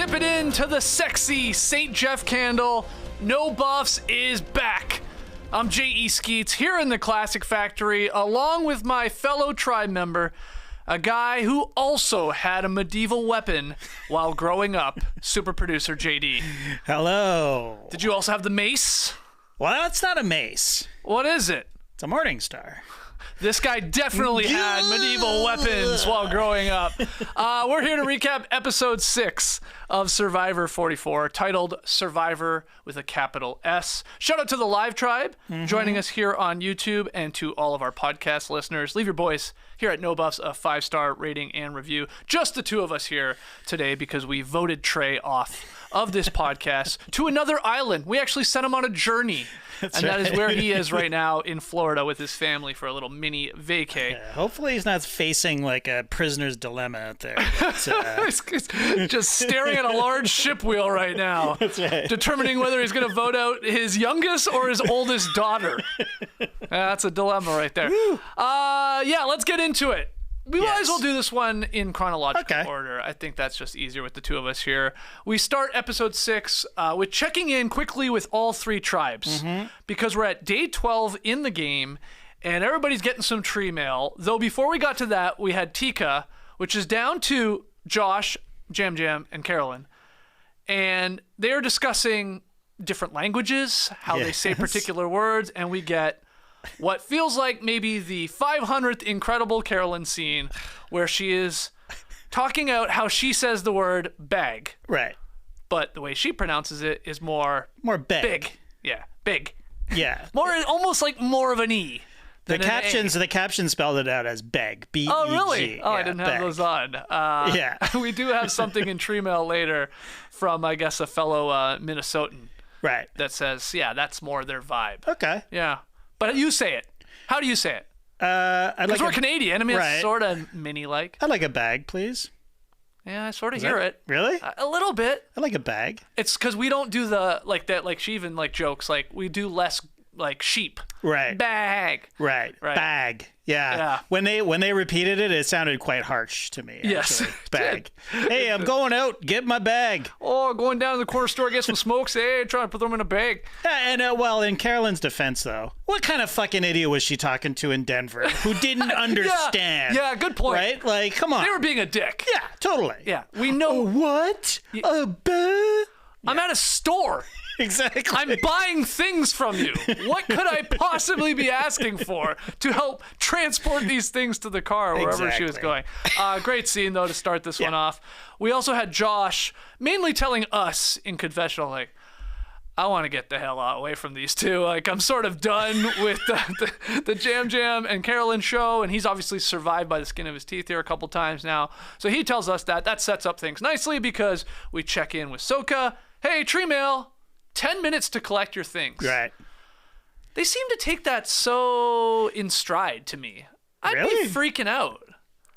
Dip it into the sexy St. Jeff candle. No Buffs is back. I'm J.E. Skeets here in the Classic Factory, along with my fellow tribe member, a guy who also had a medieval weapon while growing up, super producer JD. Hello. Did you also have the mace? Well, it's not a mace. What is it? It's a Morning Star. This guy definitely had medieval weapons while growing up. We're here to recap episode 6 of Survivor 44, titled Survivor with a capital S. Shout out to the live tribe joining us here on YouTube, and to all of our podcast listeners. Leave your boys here at No Buffs a 5-star rating and review. Just the two of us here today because we voted Trey off of this podcast to another island. We actually sent him on a journey. That is where he is right now in Florida with his family for a little mini vacay. Yeah, hopefully he's not facing like a prisoner's dilemma out there. He's just staring at a large ship wheel right now. That's right. Determining whether he's going to vote out his youngest or his oldest daughter. That's a dilemma right there. Yeah, let's get into it. We might as well do this one in chronological order. I think that's just easier with the two of us here. We start episode 6 with checking in quickly with all 3 tribes because we're at day 12 in the game and everybody's getting some tree mail. Though before we got to that, we had Tika, which is down to Josh, Jam Jam, and Carolyn. And they're discussing different languages, how they say particular words, and we get what feels like maybe the 500th incredible Carolyn scene where she is talking out how she says the word bag. Right. But the way she pronounces it is more big. Yeah, big. Yeah. Almost like more of an E. The caption spelled it out as beg. B-E-G. Oh, really? Oh, yeah, I didn't have those on. Yeah. We do have something in tree mail later from, I guess, a fellow Minnesotan. Right. That says, yeah, that's more their vibe. Okay. Yeah. But you say it. How do you say it? Because we're Canadian. I mean, it's sort of mini-like. I'd like a bag, please. Yeah, I sort of hear it. Really? A little bit. I'd like a bag. It's because we don't do the, like that, like she even like jokes, like we do less like sheep. Right. Bag. Right. Bag. Yeah. When they repeated it, it sounded quite harsh to me. Yes. Actually. Bag. Hey, I'm going out. Get my bag. Oh, going down to the corner store, get some smokes. Hey, trying to put them in a bag. Yeah, and well, in Carolyn's defense, though, what kind of fucking idiot was she talking to in Denver who didn't understand? Yeah, good point. Right? Like, come on. They were being a dick. Yeah, totally. Yeah, we know. What? A bag? I'm at a store. Exactly. I'm buying things from you. What could I possibly be asking for to help transport these things to the car wherever she was going? Great scene, though, to start this one off. We also had Josh mainly telling us in confessional, like, I want to get the hell away from these two. Like, I'm sort of done with the Jam Jam and Carolyn show, and he's obviously survived by the skin of his teeth here a couple times now. So he tells us that. That sets up things nicely because we check in with Soka. Hey, tree mail. 10 minutes to collect your things. Right. They seem to take that so in stride to me. I'd be freaking out.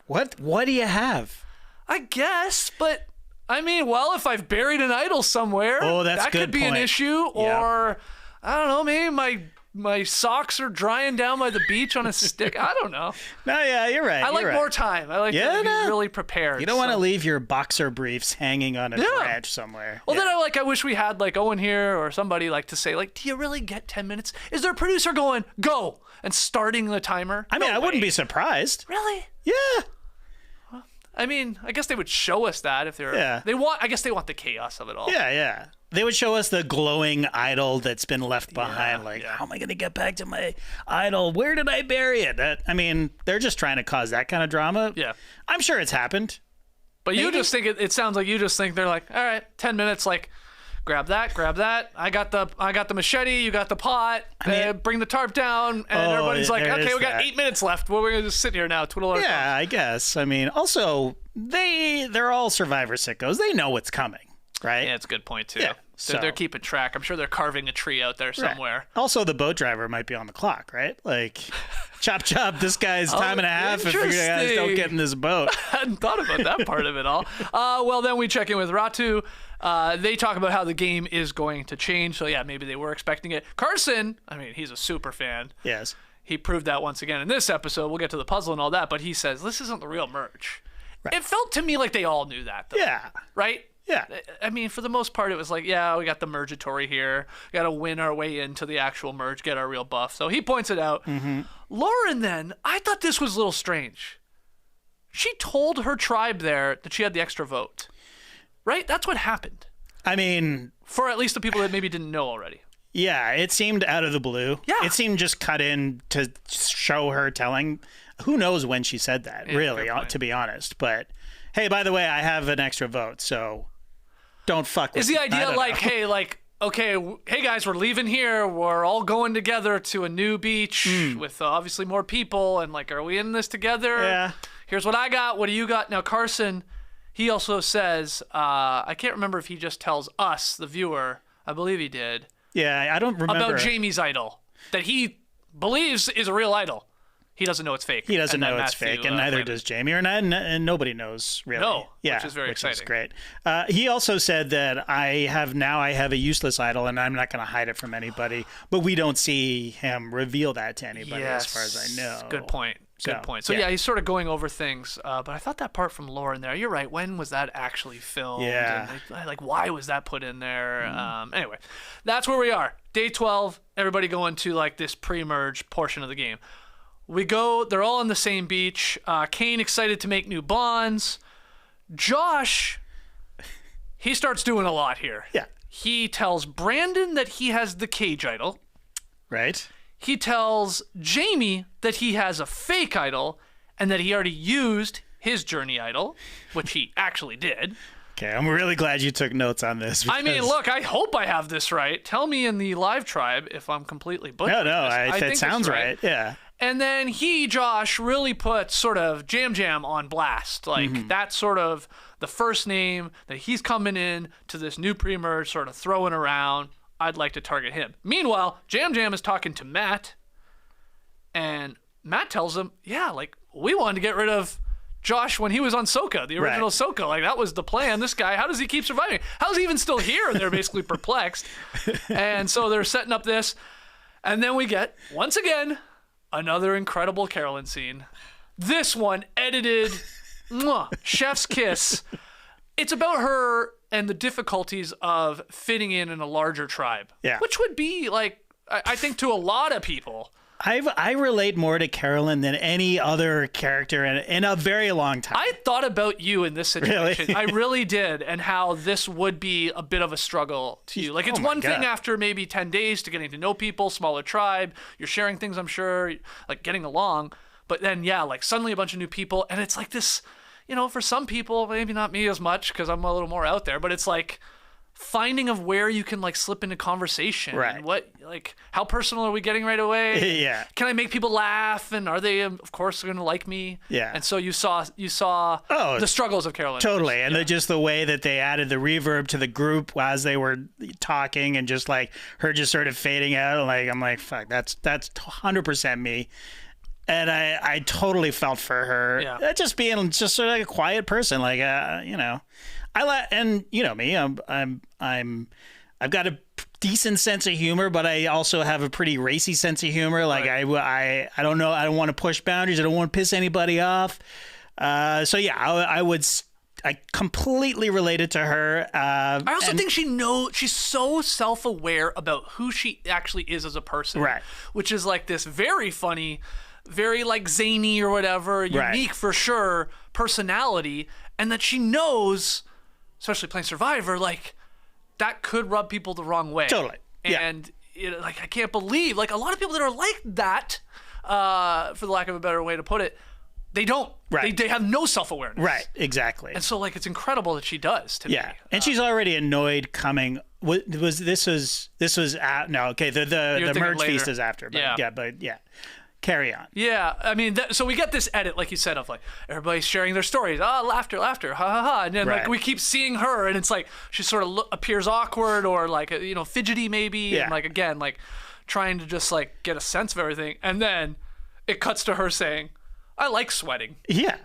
What do you have? I guess, but I mean, well, if I've buried an idol somewhere, that could be an issue. Or I don't know, maybe my socks are drying down by the beach on a stick. I don't know. No, yeah, you're right. I like more time. I like to be really prepared. You don't want to leave your boxer briefs hanging on a branch somewhere. Well, then I wish we had like Owen here or somebody like to say like, do you really get 10 minutes? Is there a producer going, go, and starting the timer? I mean, I wouldn't be surprised. Really? Yeah. Well, I mean, I guess they would show us that if they're. Yeah. I guess they want the chaos of it all. Yeah, yeah. They would show us the glowing idol that's been left behind. How am I going to get back to my idol? Where did I bury it? I mean, they're just trying to cause that kind of drama. Yeah. I'm sure it's happened. But you just think it sounds like you just think they're like, all right, 10 minutes, like, grab that. I got the machete, you got the pot, bring the tarp down, and everybody's like, okay, we got 8 minutes left. Well, we're going to just sit here now, twiddle our thumbs. Yeah, I guess. I mean, also, they're all Survivor sickos. They know what's coming. Right? Yeah, it's a good point, too. Yeah. So they're keeping track. I'm sure they're carving a tree out there somewhere. Right. Also, the boat driver might be on the clock, right? Like, chop, this guy's time and a half if you guys don't get in this boat. I hadn't thought about that part of it all. Well, then we check in with Ratu. They talk about how the game is going to change. So, yeah, maybe they were expecting it. Carson, I mean, he's a super fan. Yes. He proved that once again in this episode. We'll get to the puzzle and all that. But he says, this isn't the real merch. Right. It felt to me like they all knew that, though. Yeah. Right? Yeah. I mean, for the most part, it was like, yeah, we got the Mergatory here. We got to win our way into the actual merge, get our real buff. So he points it out. Mm-hmm. Lauren then, I thought this was a little strange. She told her tribe there that she had the extra vote. Right? That's what happened. I mean... For at least the people that maybe didn't know already. Yeah, it seemed out of the blue. Yeah. It seemed just cut in to show her telling... Who knows when she said that, really, to be honest. But, hey, by the way, I have an extra vote, so don't fuck with me. Is the idea like, hey, like, okay, hey, guys, we're leaving here. We're all going together to a new beach with obviously more people. And, like, are we in this together? Yeah. Here's what I got. What do you got? Now, Carson, he also says, I can't remember if he just tells us, the viewer. I believe he did. Yeah, I don't remember. About Jamie's idol that he believes is a real idol. He doesn't know it's fake. He doesn't know it's fake, and neither does Jamie, and nobody knows really. No, yeah, which is very exciting. Is great. He also said that I have a useless idol, and I'm not going to hide it from anybody. But we don't see him reveal that to anybody, as far as I know. Good point. Good point. So yeah, he's sort of going over things. But I thought that part from Lauren there. You're right. When was that actually filmed? Yeah. And like, why was that put in there? Anyway, that's where we are. Day 12. Everybody going to like this pre-merge portion of the game. We go, they're all on the same beach. Kane excited to make new bonds. Josh, he starts doing a lot here. Yeah. He tells Brandon that he has the cage idol. Right. He tells Jamie that he has a fake idol and that he already used his journey idol, which he actually did. Okay, I'm really glad you took notes on this. I mean, look, I hope I have this right. Tell me in the live tribe if I'm completely butchering No, this. that sounds right. Yeah. And then Josh, really puts sort of Jam on blast. Like, that's sort of the first name that he's coming in to this new pre-merge, sort of throwing around. I'd like to target him. Meanwhile, Jam is talking to Matt, and Matt tells him, yeah, like, we wanted to get rid of Josh when he was on Soka, the original Soka. Like, that was the plan. This guy, how does he keep surviving? How is he even still here? And they're basically perplexed. And so they're setting up this. And then we get, once again, another incredible Carolyn scene. This one edited, chef's kiss. It's about her and the difficulties of fitting in a larger tribe. Yeah. Which would be like, I think to a lot of people. I relate more to Carolyn than any other character in a very long time. I thought about you in this situation. Really? I really did, and how this would be a bit of a struggle to you. Like, it's one thing after maybe 10 days to getting to know people, smaller tribe, you're sharing things, I'm sure, like getting along. But then, yeah, like suddenly a bunch of new people, and it's like this, you know, for some people, maybe not me as much because I'm a little more out there, but it's like finding of where you can like slip into conversation. Right. And what, like, how personal are we getting right away? Yeah. Can I make people laugh? And are they, of course, going to like me? Yeah. And so you saw the struggles of Carolyn. Totally. And just the way that they added the reverb to the group as they were talking, and just like her just sort of fading out. Like, I'm like, fuck, that's 100% me. And I totally felt for her. Yeah. Just being just sort of like a quiet person, like you know, and you know me, I've got a decent sense of humor, but I also have a pretty racy sense of humor. Like I don't know, I don't want to push boundaries. I don't want to piss anybody off. So yeah, I completely related to her. I also think she's so self-aware about who she actually is as a person. Right. Which is like this very funny, very like zany or whatever, unique for sure personality, and that she knows, especially playing Survivor, like that could rub people the wrong way. Totally. And like, I can't believe, like, a lot of people that are like that, for the lack of a better way to put it, they don't. Right. They have no self-awareness. Right. Exactly. And so, like, it's incredible that she does to me. Yeah. And she's already annoyed coming. This was no, okay. The merge feast is after. But yeah. Carry on. Yeah, I mean, so we get this edit, like you said, of like everybody's sharing their stories. Laughter, ha ha ha, and then like we keep seeing her, and it's like she sort of appears awkward or like fidgety maybe, and like again like trying to just like get a sense of everything, and then it cuts to her saying, I like sweating. Yeah.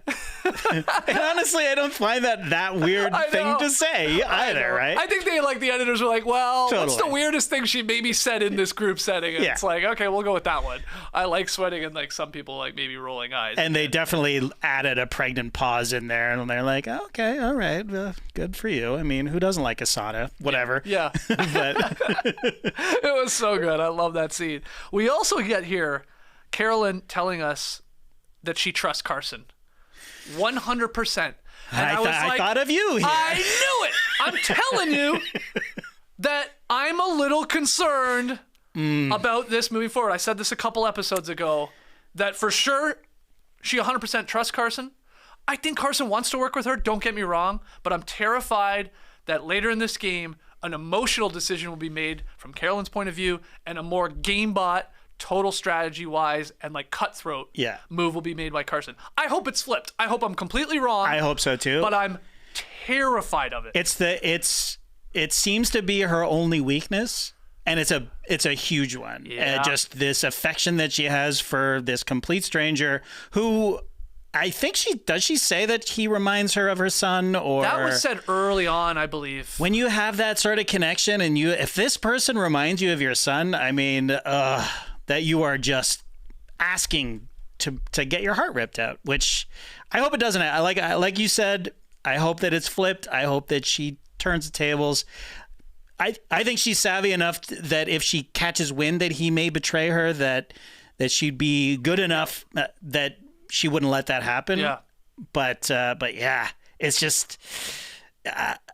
And honestly, I don't find that weird thing to say either, right? I think the editors were like, well, what's the weirdest thing she maybe said in this group setting? And it's like, okay, we'll go with that one. I like sweating, and like some people like maybe rolling eyes. And they definitely added a pregnant pause in there, and they're like, okay, all right, good for you. I mean, who doesn't like a sauna? Whatever. Yeah. But it was so good. I love that scene. We also get here Carolyn telling us that she trusts Carson 100%. And I thought of you here. I knew it. I'm telling you that I'm a little concerned about this moving forward. I said this a couple episodes ago, that for sure she 100% trusts Carson. I think Carson wants to work with her, don't get me wrong, but I'm terrified that later in this game, an emotional decision will be made from Carolyn's point of view, and a more game-bot, total strategy-wise, and like cutthroat move will be made by Carson. I hope it's flipped. I hope I'm completely wrong. I hope so too. But I'm terrified of it. It seems to be her only weakness, and it's a huge one. Yeah. Just this affection that she has for this complete stranger who, I think does she say that he reminds her of her son? Or that was said early on, I believe. When you have that sort of connection, and if this person reminds you of your son, I mean, that you are just asking to get your heart ripped out, which I hope it doesn't. Like you said, I hope that it's flipped. I hope that she turns the tables. I think she's savvy enough that if she catches wind that he may betray her, that she'd be good enough that she wouldn't let that happen. Yeah. But yeah, it's just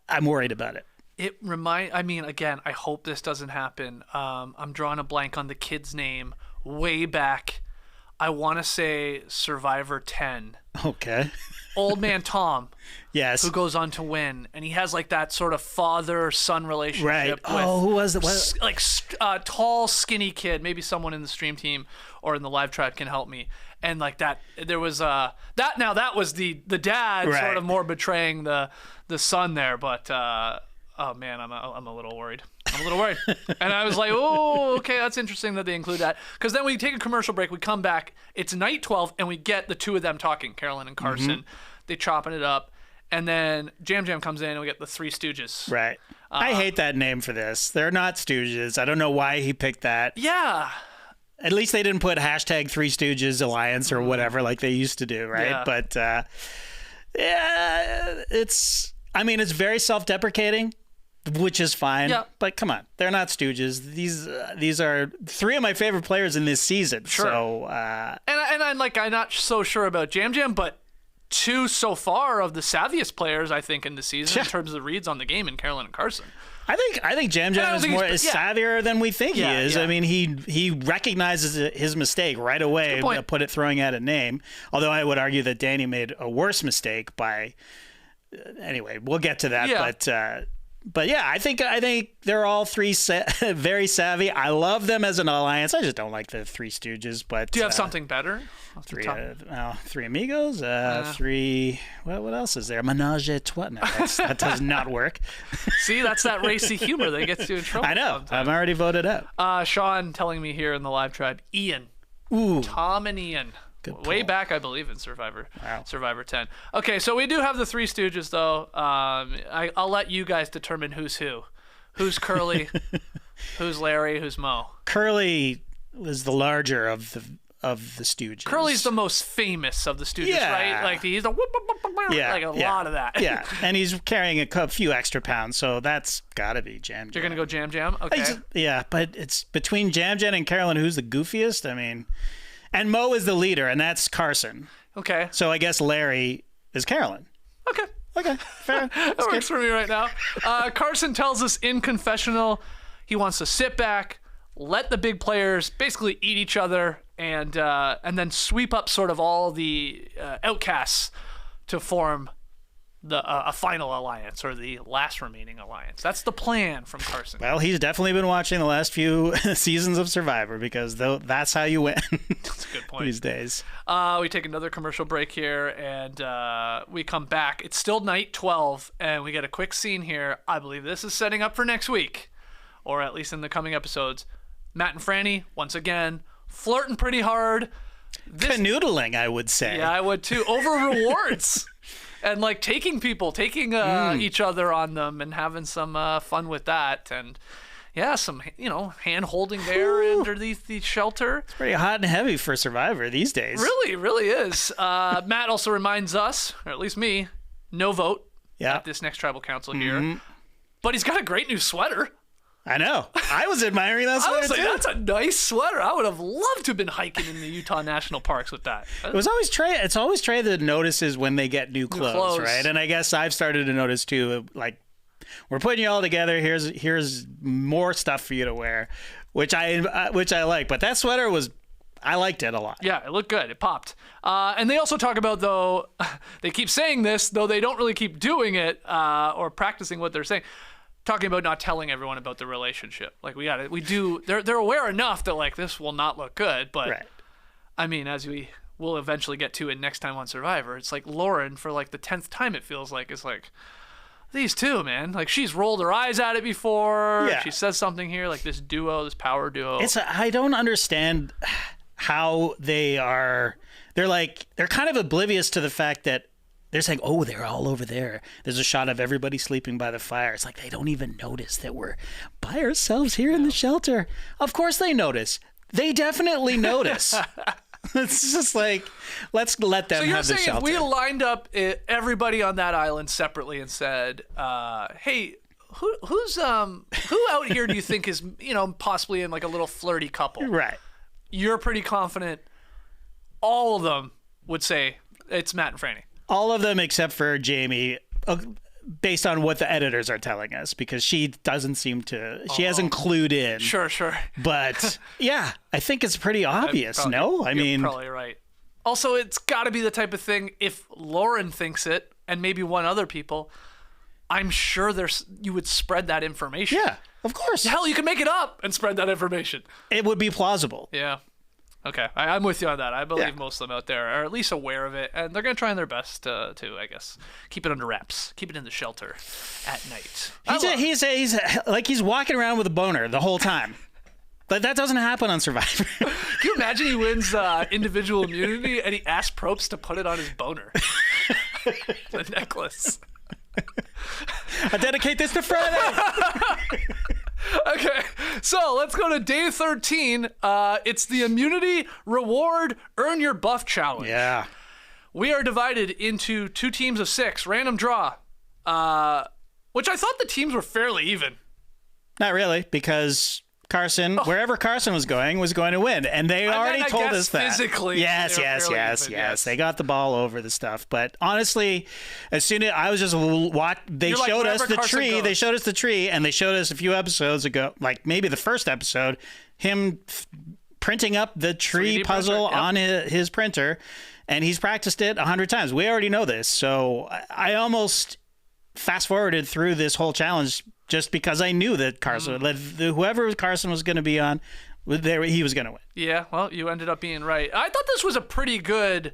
I'm worried about it. Again, I hope this doesn't happen. I'm drawing a blank on the kid's name way back. I want to say Survivor 10. Okay. Old man Tom. Yes. Who goes on to win, and he has like that sort of father-son relationship. Right. With, who was it? Tall, skinny kid. Maybe someone in the stream team or in the live chat can help me. And like that, there was that was the dad sort of more betraying the son there, but. Oh man, I'm a little worried. And I was like, oh, okay, that's interesting that they include that. Because then we take a commercial break, we come back, it's night 12, and we get the two of them talking, Carolyn and Carson. Mm-hmm. They chopping it up, and then Jam Jam comes in, and we get the Three Stooges. Right. I hate that name for this. They're not Stooges. I don't know why he picked that. Yeah. At least they didn't put hashtag Three Stooges Alliance or whatever like they used to do, right? Yeah. But it's very self-deprecating. Which is fine, but come on, they're not Stooges. These are three of my favorite players in this season. Sure. So, and I'm not so sure about Jam Jam, but two so far of the savviest players I think in the season in terms of the reads on the game in Carolyn and Carson. I think Jam Jam is savvier than we think he is. Yeah. I mean, he recognizes his mistake right away. Put it throwing out a name. Although I would argue that Danny made a worse mistake by. Anyway, we'll get to that, But yeah, I think they're all three very savvy. I love them as an alliance. I just don't like the Three Stooges. But do you have something better? Three Amigos. Three. What else is there? Menage a trois. No, that does not work. See, that's that racy humor that gets you in trouble. I know. Sometimes. I'm already voted out. Sean telling me here in the live chat, Ian. Ooh. Tom and Ian. Way back, I believe, in Survivor 10. Okay, so we do have the Three Stooges, though. I'll let you guys determine who's who. Who's Curly? Who's Larry? Who's Mo? Curly was the larger of the Stooges. Curly's the most famous of the Stooges, right? Like he's a lot of that. Yeah, and he's carrying a few extra pounds, so that's got to be Jam Jam. You're gonna go Jam Jam? Okay. But it's between Jam Jam and Carolyn. Who's the goofiest? I mean. And Mo is the leader, and that's Carson. Okay. So I guess Larry is Carolyn. Okay, fair. That works for me right now. Carson tells us in confessional he wants to sit back, let the big players basically eat each other, and then sweep up sort of all the outcasts to form a final alliance, or the last remaining alliance. That's the plan from Carson. Well, he's definitely been watching the last few seasons of Survivor, because that's how you win. That's a good point. These days. We take another commercial break here, and we come back. It's still night 12, and we get a quick scene here. I believe this is setting up for next week, or at least in the coming episodes. Matt and Frannie, once again, flirting pretty hard. Canoodling, I would say. Yeah, I would too. Over rewards. And like taking each other on them and having some fun with that. And yeah, some, hand holding there underneath the shelter. It's pretty hot and heavy for Survivor these days. Really, really is. Matt also reminds us, or at least me, no vote at this next tribal council here. But he's got a great new sweater. I know. I was admiring that sweater, too. That's a nice sweater. I would have loved to have been hiking in the Utah National Parks with that. It's always Trey that notices when they get new clothes, right? And I guess I've started to notice, too, like, we're putting you all together. Here's more stuff for you to wear, which I like. But that sweater I liked it a lot. Yeah, it looked good. It popped. And they also talk about, though, they keep saying this, though they don't really keep doing it or practicing what they're saying. Talking about not telling everyone about the relationship. Like they're aware enough that like this will not look good, but right. I mean, as we will eventually get to it next time on Survivor, it's like Lauren for like the 10th time it feels like it's like these two, man. Like she's rolled her eyes at it before. Yeah. She says something here like this power duo. I don't understand how they're kind of oblivious to the fact that they're saying, oh, they're all over there. There's a shot of everybody sleeping by the fire. It's like they don't even notice that we're by ourselves here in the shelter. Of course they notice. They definitely notice. It's just like, let's let them have the shelter. So you're saying if we lined up everybody on that island separately and said, hey, who out here do you think is, possibly in like a little flirty couple? Right. You're pretty confident all of them would say it's Matt and Frannie. All of them except for Jamie, based on what the editors are telling us, because she doesn't seem to, she hasn't clued in. Sure. But yeah, I think it's pretty obvious, no? You're probably right. Also, it's got to be the type of thing, if Lauren thinks it, and maybe one other people, I'm sure you would spread that information. Yeah, of course. Hell, you can make it up and spread that information. It would be plausible. Yeah. Okay, I'm with you on that. I believe most of them out there are at least aware of it, and they're going to try their best to, I guess, keep it under wraps, keep it in the shelter at night. He's walking around with a boner the whole time. But that doesn't happen on Survivor. Can you imagine he wins individual immunity and he asks Probst to put it on his boner? The necklace. I dedicate this to Friday. Okay, so let's go to day 13. It's the immunity reward earn your buff challenge. Yeah. We are divided into 2 teams of 6, random draw, which I thought the teams were fairly even. Not really, because Carson, wherever Carson was going to win. And they already told us that. Physically. Yes. They got the ball over the stuff. But honestly, as soon as I was just they showed us the tree. They showed us the tree, and they showed us a few episodes ago, like maybe the first episode, him printing up the tree puzzle on his printer, and he's practiced it 100 times. We already know this. So I almost fast forwarded through this whole challenge just because I knew that Carson, whoever Carson was going to be on, he was going to win. Yeah, well, you ended up being right. I thought this was a pretty good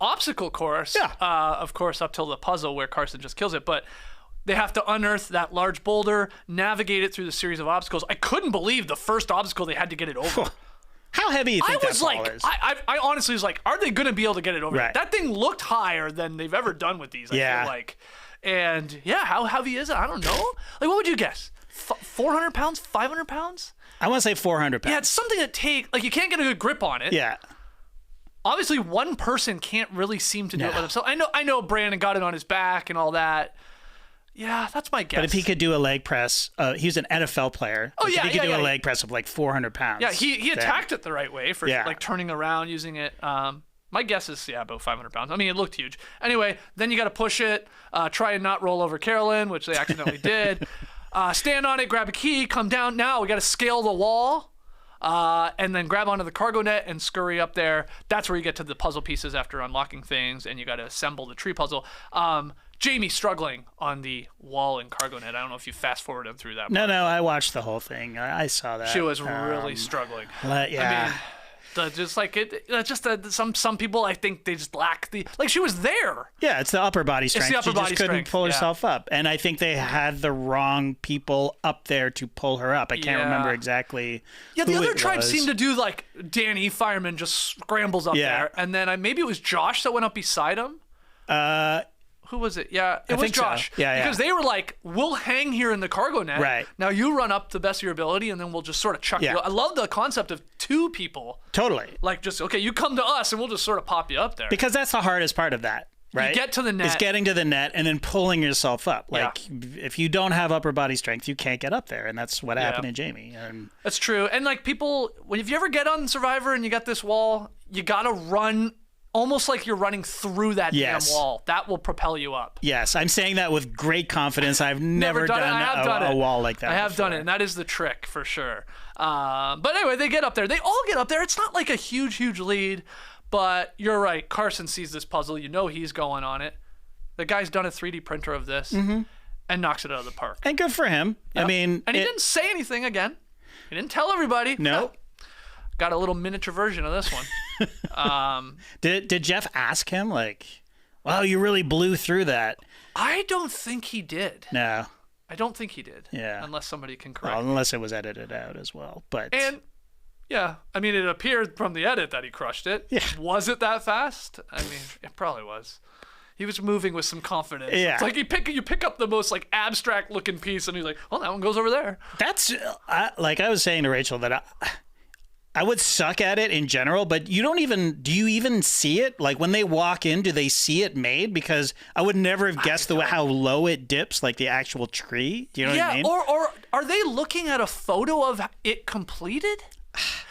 obstacle course. Yeah. Of course, up till the puzzle where Carson just kills it. But they have to unearth that large boulder, navigate it through the series of obstacles. I couldn't believe the first obstacle they had to get it over. How heavy do you think that ball is? I honestly was like, are they going to be able to get it over? Right. That thing looked higher than they've ever done with these, I feel like. And yeah, how heavy is it? I don't know. Like, what would you guess? 400 pounds? 500 pounds? I want to say 400 pounds. Yeah, it's something that you can't get a good grip on it. Yeah. Obviously, one person can't really seem to do it by themselves. I know Brandon got it on his back and all that. Yeah, that's my guess. But if he could do a leg press, he's an NFL player. Oh, yeah, if he could do a leg press of like 400 pounds. Yeah, he attacked it the right way for like turning around, using it. My guess is, about 500 pounds. I mean, it looked huge. Anyway, then you got to push it, try and not roll over Carolyn, which they accidentally did. Stand on it, grab a key, come down. Now we got to scale the wall, and then grab onto the cargo net and scurry up there. That's where you get to the puzzle pieces after unlocking things, and you got to assemble the tree puzzle. Jamie struggling on the wall and cargo net. I don't know if you fast forwarded through that. No, I watched the whole thing. I saw that. She was really struggling. Yeah. Just like some people, I think they just lack she was there. Yeah, it's the upper body strength. It's the upper she body just couldn't strength. pull herself up. And I think they had the wrong people up there to pull her up. I can't remember exactly Yeah, the who other it tribe was. seemed to do like Danny Fireman just scrambles up there. And then maybe it was Josh that went up beside him. Who was it? Yeah, it was Josh. So. Yeah, because they were like, we'll hang here in the cargo net. Right. Now you run up the best of your ability, and then we'll just sort of chuck you. I love the concept of two people. Totally. Like just, okay, you come to us, and we'll just sort of pop you up there. Because that's the hardest part of that, right? You get to the net. It's getting to the net and then pulling yourself up. Like, if you don't have upper body strength, you can't get up there. And that's what happened to Jamie. And that's true. And like people, if you ever get on Survivor and you got this wall, you got to run almost like you're running through that damn wall. That will propel you up. Yes, I'm saying that with great confidence. I've never done a wall like that. I have done it, and that is the trick for sure. But anyway, they get up there. They all get up there. It's not like a huge lead, but you're right. Carson sees this puzzle. You know he's going on it. The guy's done a 3D printer of this and knocks it out of the park. And good for him. Yep. I mean, and he didn't say anything again. He didn't tell everybody. No. Got a little miniature version of this one. Did Jeff ask him, like, wow, you really blew through that? I don't think he did. No. I don't think he did. Yeah. Unless somebody can correct me. Unless it was edited out as well. But And, yeah, I mean, it appeared from the edit that he crushed it. Yeah. Was it that fast? I mean, it probably was. He was moving with some confidence. Yeah. It's like you pick up the most like abstract looking piece and he's like, well, that one goes over there. That's, like I was saying to Rachel, that I would suck at it in general, but do you even see it? Like when they walk in, do they see it made? Because I would never have guessed how low it dips, like the actual tree. Do you know what I mean? Or are they looking at a photo of it completed?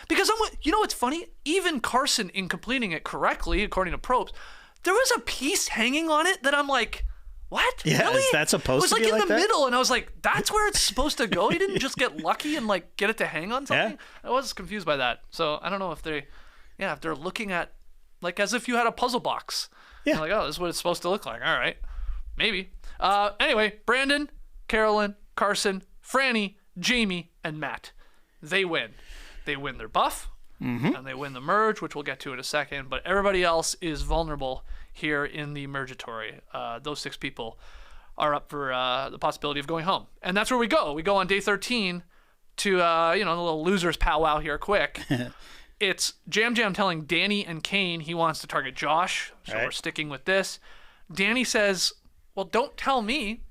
Because you know what's funny? Even Carson, in completing it correctly, according to Probst, there was a piece hanging on it that I'm like, what? Yeah, really? is that supposed to be like that? It was like in the that? middle, and I was like, that's where it's supposed to go? He didn't just get lucky and like get it to hang on something? Yeah. I was confused by that. So I don't know if they're looking at, like as if you had a puzzle box. Yeah. You're like, oh, this is what it's supposed to look like. All right. Maybe. Anyway, Brandon, Carolyn, Carson, Frannie, Jamie, and Matt. They win. They win their buff, and they win the merge, which we'll get to in a second. But everybody else is vulnerable here in the Mergatory. Those 6 people are up for the possibility of going home. And that's where we go. We go on day 13 to, the little losers powwow here quick. It's Jam Jam telling Danny and Kane he wants to target Josh, so we're sticking with this. Danny says, well, don't tell me.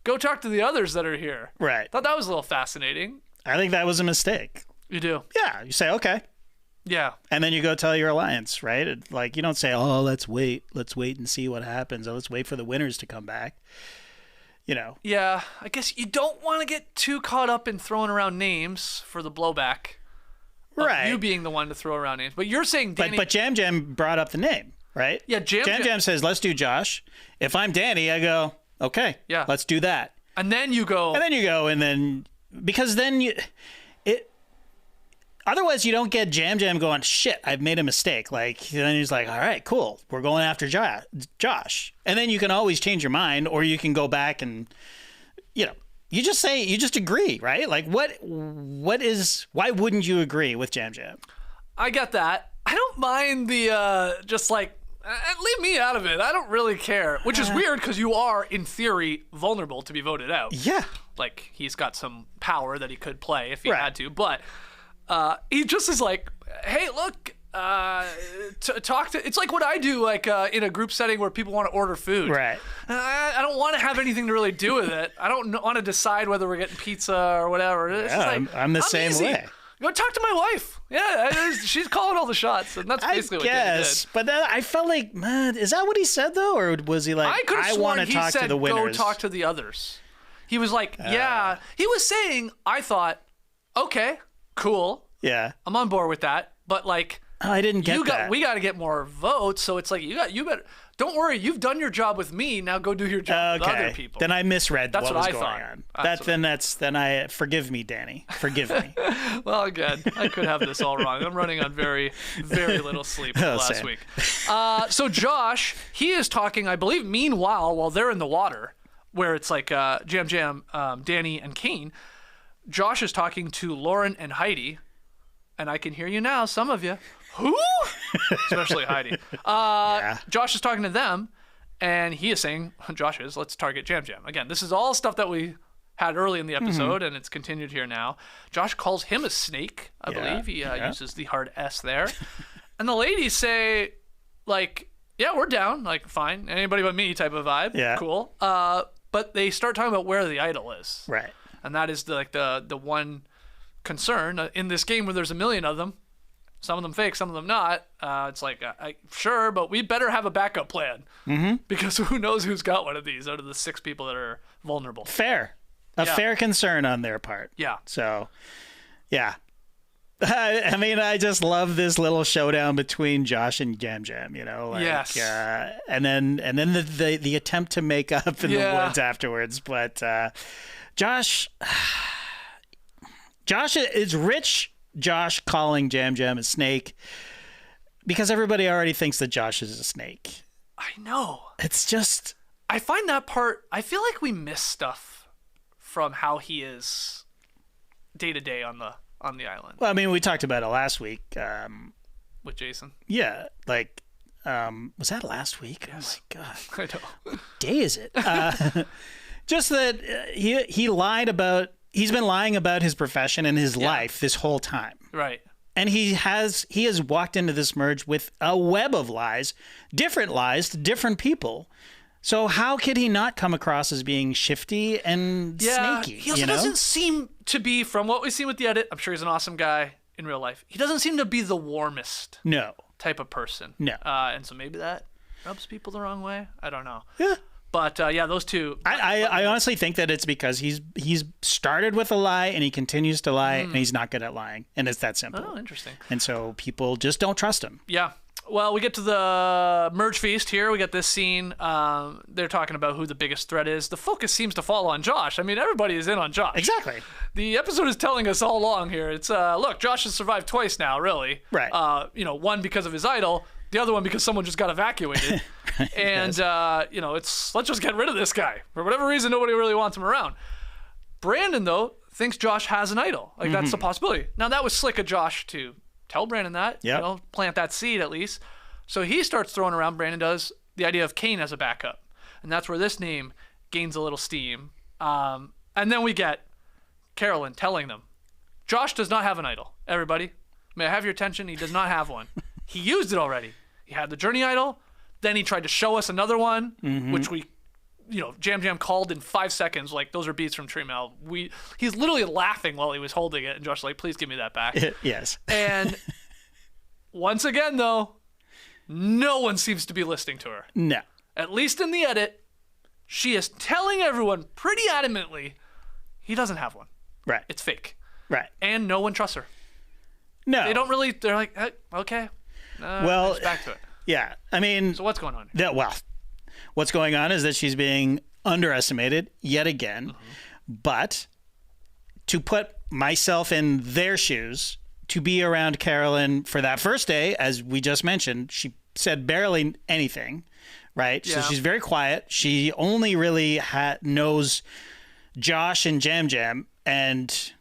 Go talk to the others that are here. Right. Thought that was a little fascinating. I think that was a mistake. You do? Yeah. You say, okay. Yeah. And then you go tell your alliance, right? Like, you don't say, oh, let's wait and see what happens. Or let's wait for the winners to come back. You know. Yeah. I guess you don't want to get too caught up in throwing around names for the blowback. Right. You being the one to throw around names. But you're saying Danny... But Jam Jam brought up the name, right? Yeah, Jam Jam says, let's do Josh. If I'm Danny, I go, okay, let's do that. And then you go... And then... Because then otherwise, you don't get Jam Jam going, shit, I've made a mistake. Like, then he's like, all right, cool. We're going after Josh. And then you can always change your mind, or you can go back and, you just agree, right? Like, why wouldn't you agree with Jam Jam? I get that. I don't mind the, leave me out of it. I don't really care. Which is weird, because you are, in theory, vulnerable to be voted out. Yeah. Like, he's got some power that he could play if he had to, but... he just is like, hey, look, talk to... It's like what I do, like, in a group setting where people want to order food. Right. I don't want to have anything to really do with it. I don't want to decide whether we're getting pizza or whatever. It's just like, I'm the same easy. way. Go talk to my wife. Yeah, she's calling all the shots, and that's basically what Danny did. But I felt like, man, is that what he said, though? Or was he like, I want to talk to the winners? Go talk to the others. He was like, yeah. He was saying, I thought, okay, cool. Yeah. I'm on board with that. But like, I didn't get that. We got to get more votes. So it's like, you better, don't worry. You've done your job with me. Now go do your job with other people. Then I misread that's what was I going on. Forgive me, Danny. Forgive me. Well, again, I could have this all wrong. I'm running on very, very little sleep last week. So Josh, he is talking, I believe, meanwhile, while they're in the water, where it's like Jam Jam, Danny, and Kane, Josh is talking to Lauren and Heidi. and I can hear you now, some of you. Who? Especially Heidi. Josh is talking to them, and he is saying, Josh is, let's target Jam Jam. Again, this is all stuff that we had early in the episode, and it's continued here now. Josh calls him a snake, I believe. He uses the hard S there. And the ladies say, like, yeah, we're down. Like, fine. Anybody but me type of vibe. Yeah. Cool. But they start talking about where the idol is. Right. And that is the one concern in this game where there's a million of them. Some of them fake, some of them not. It's like, sure, but we better have a backup plan. Because who knows who's got one of these out of the 6 people that are vulnerable. Fair. A fair concern on their part. Yeah. So, yeah. I mean, I just love this little showdown between Josh and Jam Jam, you know? Like, yes. And then the attempt to make up in the woods afterwards. But Josh, it's rich Josh calling Jam Jam a snake because everybody already thinks that Josh is a snake. I know. It's just... I find that part... I feel like we miss stuff from how he is day to day on the island. Well, I mean, we talked about it last week. With Jason. Yeah. Like, was that last week? Yes. Oh, my God. I know. What day is it? Just that he lied about... He's been lying about his profession and his life this whole time. Right. And he has walked into this merge with a web of lies to different people. So how could he not come across as being shifty and snaky? He also doesn't seem to be, from what we've seen with the edit, I'm sure he's an awesome guy in real life. He doesn't seem to be the warmest type of person. No. And so maybe that rubs people the wrong way. I don't know. Yeah. But those two. I honestly think that it's because he's started with a lie and he continues to lie and he's not good at lying. And it's that simple. Oh, interesting. And so people just don't trust him. Yeah. Well, we get to the merge feast here. We got this scene. They're talking about who the biggest threat is. The focus seems to fall on Josh. I mean, everybody is in on Josh. Exactly. The episode is telling us all along here. It's, look, Josh has survived twice now, really. Right. One because of his idol, the other one because someone just got evacuated. And, let's just get rid of this guy. For whatever reason, nobody really wants him around. Brandon, though, thinks Josh has an idol. Like, that's a possibility. Now, that was slick of Josh to tell Brandon that, plant that seed at least. So he starts throwing around, Brandon does, the idea of Kane as a backup. And that's where this name gains a little steam. And then we get Carolyn telling them, Josh does not have an idol. Everybody, may I have your attention? He does not have one. He used it already. He had the Journey idol. Then he tried to show us another one, which we, Jam Jam called in 5 seconds. Like, those are beats from Tree Mel. He's literally laughing while he was holding it. And Josh was like, please give me that back. Yes. And once again, though, no one seems to be listening to her. No. At least in the edit, she is telling everyone pretty adamantly he doesn't have one. Right. It's fake. Right. And no one trusts her. No. They don't really, they're like, hey, okay. Well, back to it. Yeah. I mean. So what's going on? What's going on is that she's being underestimated yet again. But to put myself in their shoes, to be around Carolyn for that first day, as we just mentioned, she said barely anything, right? Yeah. So she's very quiet. She only really knows Josh and Jam Jam, and,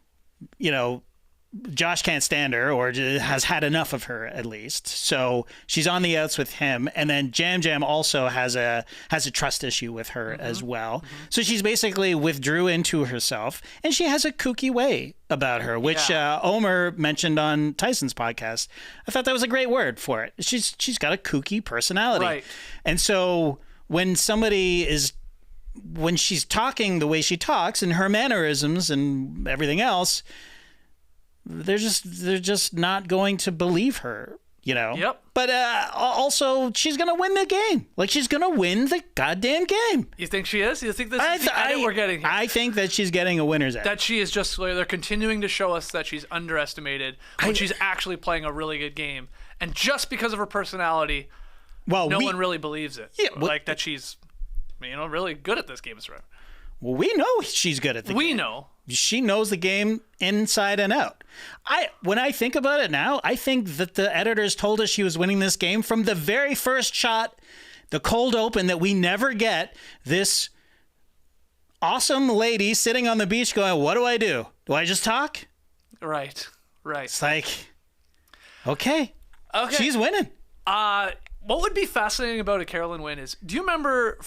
Josh can't stand her, or has had enough of her at least. So she's on the outs with him, and then Jam Jam also has a trust issue with her as well. So she's basically withdrew into herself, and she has a kooky way about her, which Omer mentioned on Tyson's podcast. I thought that was a great word for it. She's got a kooky personality, right? And so when she's talking the way she talks and her mannerisms and everything else, they're just not going to believe her, Yep. But also, she's going to win the game. Like, she's going to win the goddamn game. You think she is? You think this is the edit we're getting here? I think that she's getting a winner's edit. That she is just, they're continuing to show us that she's underestimated when she's actually playing a really good game. And just because of her personality, no one really believes it. Yeah, that she's, really good at this game. Well, we know she's good at the game. We know. She knows the game inside and out. When I think about it now, I think that the editors told us she was winning this game from the very first shot, the cold open that we never get. This awesome lady sitting on the beach going, what do? Do I just talk? Right. It's like, Okay. She's winning. What would be fascinating about a Carolyn win is, do you remember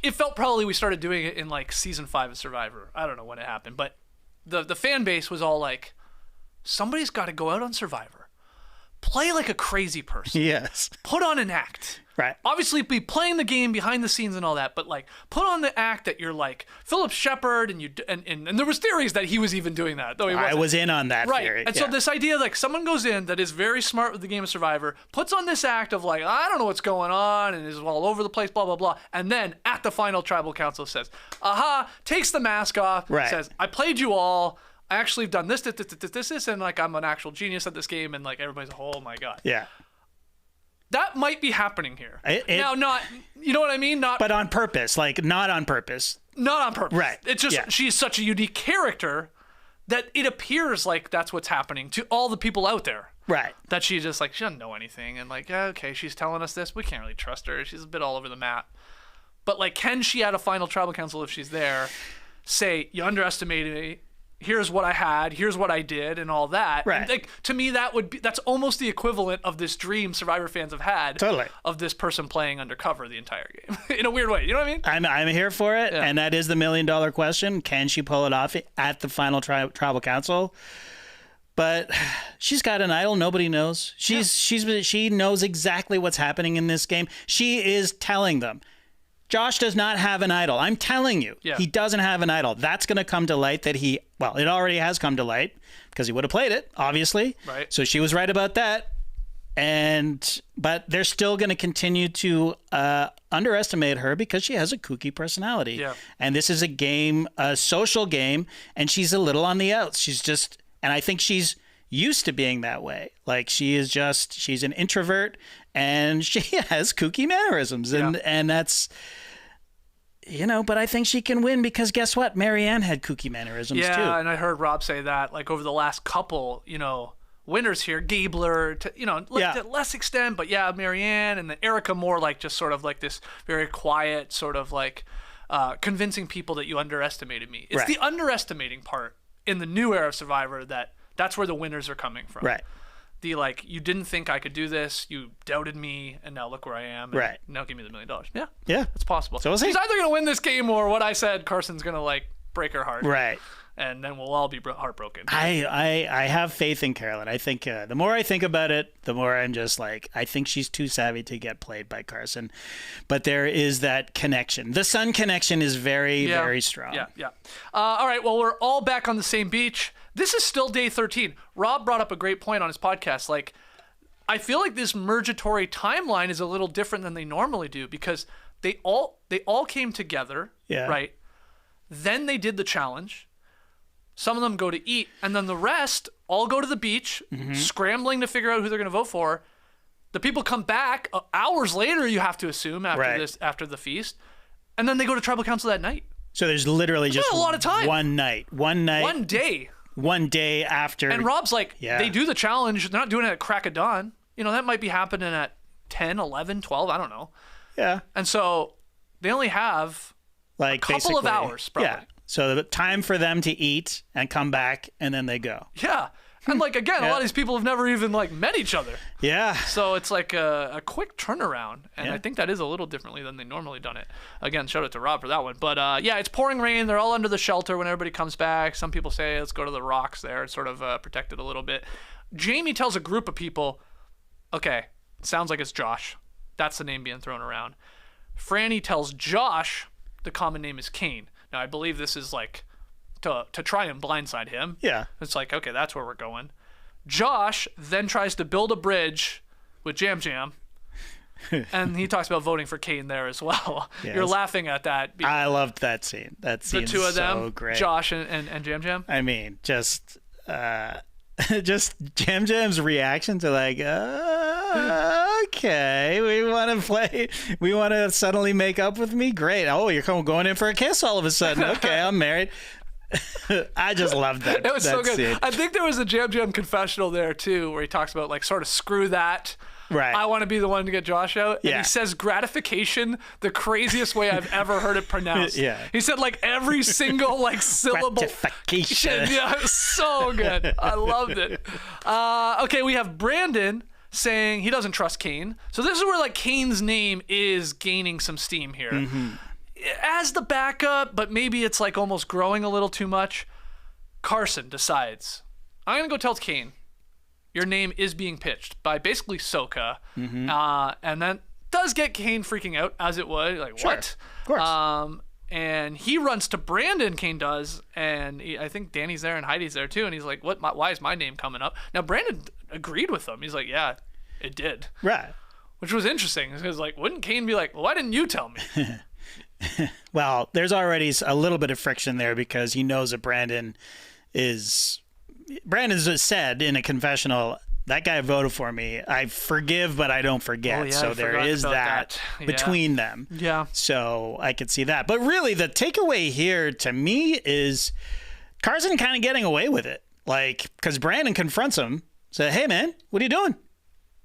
it felt probably we started doing it in like season 5 of Survivor. I don't know when it happened, but the fan base was all like, somebody's got to go out on Survivor, play like a crazy person. Yes. Put on an act. Right. Obviously be playing the game behind the scenes and all that, but like put on the act that you're like Philip Shepard and there was theories that he was even doing that, though he wasn't. I was in on that theory. And so this idea, like someone goes in that is very smart with the game of Survivor, puts on this act of like, I don't know what's going on and is all over the place, blah, blah, blah. And then at the final tribal council says, aha, takes the mask off, says, I played you all. I actually have done this, and like I'm an actual genius at this game, and like everybody's like, oh my God. Yeah. That might be happening here. Now, not, you know what I mean? But on purpose, like not on purpose. Not on purpose. Right. It's just, she's such a unique character that it appears like that's what's happening to all the people out there. Right. That she doesn't know anything. And like, okay, she's telling us this. We can't really trust her. She's a bit all over the map. But like, can she at a final tribal council, if she's there, say, you underestimated me. Here's what I had, here's what I did, and all that. Right. And like, to me, that's almost the equivalent of this dream Survivor fans have had. Totally. Of this person playing undercover the entire game. In a weird way. You know what I mean? I'm here for it, and that is the $1 million question. Can she pull it off at the final tribal council? But she's got an idol. Nobody knows. She knows exactly what's happening in this game. She is telling them. Josh does not have an idol. I'm telling you, he doesn't have an idol. That's going to come to light that it already has come to light because he would have played it, obviously. Right. So she was right about that. But they're still going to continue to underestimate her because she has a kooky personality. Yeah. And this is a social game, and she's a little on the outs. And I think she's used to being that way. Like she's an introvert and she has kooky mannerisms and that's, but I think she can win because guess what? Marianne had kooky mannerisms too. Yeah. And I heard Rob say that like over the last couple, winners here, Gabler, to less extent, but Marianne and then Erica more like just sort of like this very quiet sort of like convincing people that you underestimated me. It's the underestimating part in the new era of Survivor that's where the winners are coming from. Right. The like, you didn't think I could do this, you doubted me, and now look where I am. And right. Now give me the $1 million. Yeah. Yeah. It's possible. So she's either going to win this game or what I said, Carson's going to like break her heart. Right. And then we'll all be heartbroken. I have faith in Carolyn. I think the more I think about it, the more I'm just like, I think she's too savvy to get played by Carson. But there is that connection. The sun connection is very, very strong. Yeah. All right. Well, we're all back on the same beach. This is still day 13. Rob brought up a great point on his podcast. Like, I feel like this Mergatory timeline is a little different than they normally do because they all came together, right? Then they did the challenge. Some of them go to eat, and then the rest all go to the beach, scrambling to figure out who they're going to vote for. The people come back hours later, you have to assume, after the feast, and then they go to tribal council that night. So there's literally just a lot of time. One day. One day after. And Rob's like, they do the challenge. They're not doing it at crack of dawn. That might be happening at 10, 11, 12. I don't know. Yeah. And so they only have like a couple of hours, probably. Yeah. So the time for them to eat and come back, and then they go. Yeah. And like, again, a lot of these people have never even like met each other. Yeah. So it's like a quick turnaround. And I think that is a little differently than they normally done it. Again, shout out to Rob for that one. But it's pouring rain. They're all under the shelter when everybody comes back. Some people say, let's go to the rocks there. It's sort of protected a little bit. Jamie tells a group of people, okay, sounds like it's Josh. That's the name being thrown around. Frannie tells Josh the common name is Kane. Now, I believe this is like to try and blindside him. Yeah. It's like, okay, that's where we're going. Josh then tries to build a bridge with Jam Jam. And he talks about voting for Kane there as well. Yes. You're laughing at that. I loved that scene. That scene, the two of them, so great. Josh and Jam Jam. I mean, just Jam Jam's reaction to like, okay, we want to suddenly make up with me? Great. Oh, you're going in for a kiss all of a sudden. Okay, I'm married. I just loved that. It was so good. Scene. I think there was a Jam Jam confessional there too, where he talks about like sort of screw that. Right. I want to be the one to get Josh out. And he says gratification the craziest way I've ever heard it pronounced. He said like every single like syllable. Gratification. Yeah, it was so good. I loved it. Okay, we have Brandon saying he doesn't trust Kane. So this is where like Kane's name is gaining some steam here. As the backup, but maybe it's like almost growing a little too much. Carson decides, I'm going to go tell Kane, your name is being pitched by basically Soka. And then does get Kane freaking out, as it would. Like, Sure. what? Of course. And he runs to Brandon, Kane does, and I think Danny's there and Heidi's there too, and he's like, "What? Why is my name coming up?" Now Brandon agreed with him. He's like, "Yeah, it did." Right. Which was interesting because, like, wouldn't Kane be like, "Well, why didn't you tell me?" Well, there's already a little bit of friction there because he knows that Brandon's said in a confessional, that guy voted for me. I forgive, but I don't forget. Oh, yeah, so I there forgot is about that that. between them. Yeah. So I could see that. But really, the takeaway here to me is Carson kind of getting away with it. Like, because Brandon confronts him, said, "Hey, man, what are you doing?"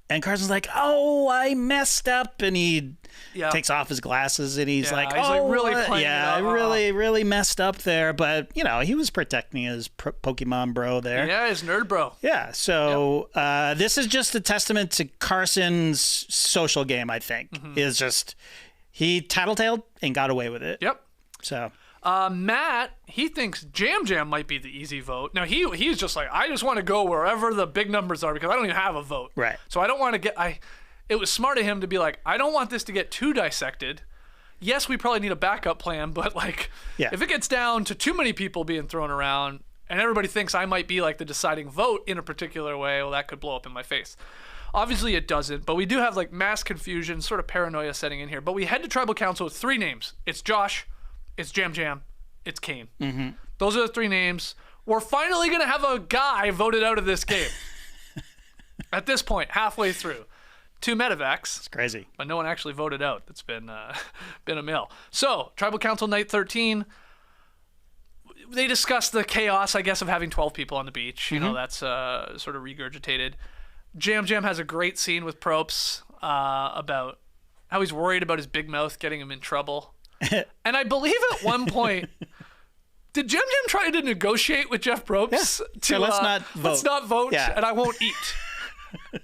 And Carson's like, "Oh, I messed up." And he takes off his glasses and he's like, really playing it I up. really messed up there. But, you know, he was protecting his Pokemon bro there. Yeah, his nerd bro. Yeah. So this is just a testament to Carson's social game, I think, is just he tattletaled and got away with it. Yep. So. Matt, he thinks Jam Jam might be the easy vote. Now he's just like, I just want to go wherever the big numbers are because I don't even have a vote. Right. So I don't want to get. It was smart of him to be like, I don't want this to get too dissected. Yes, we probably need a backup plan, but like, if it gets down to too many people being thrown around and everybody thinks I might be like the deciding vote in a particular way, well, that could blow up in my face. Obviously, it doesn't, but we do have like mass confusion, sort of paranoia setting in here. But we head to tribal council with 3 names. It's Josh. It's Jam Jam. It's Kane. Those are the 3 names. We're finally going to have a guy voted out of this game. At this point, halfway through. 2 medevacs. It's crazy. But no one actually voted out. That's been a mill. So, Tribal Council Night 13. They discussed the chaos, I guess, of having 12 people on the beach. You know, that's sort of regurgitated. Jam Jam has a great scene with Propes about how he's worried about his big mouth getting him in trouble. And I believe at one point, did Jam Jam try to negotiate with Jeff Probst to let's not vote. Yeah. And I won't eat.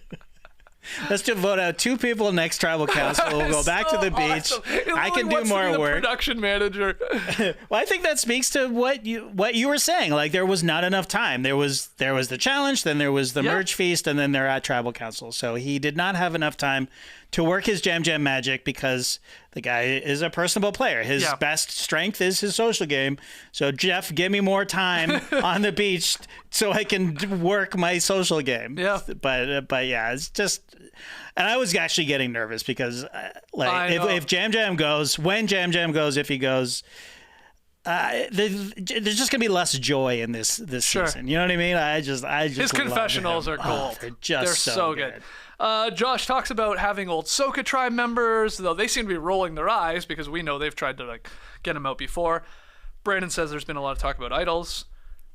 Let's just vote out 2 people next tribal council. We'll go back to the beach. I can do more work. Production manager. Well, I think that speaks to what you were saying. Like there was not enough time. There was the challenge, then there was the merge feast, and then they're at tribal council. So he did not have enough time to work his Jam Jam magic because the guy is a personable player. His best strength is his social game. So Jeff, give me more time on the beach so I can work my social game. Yeah. But yeah, it's just, and I was actually getting nervous because if Jam Jam goes, if he goes, there's just gonna be less joy in this season. You know what I mean? I just his confessionals are gold. They're so good. Josh talks about having old Soka tribe members, though they seem to be rolling their eyes because we know they've tried to like get him out before. Brandon says there's been a lot of talk about idols.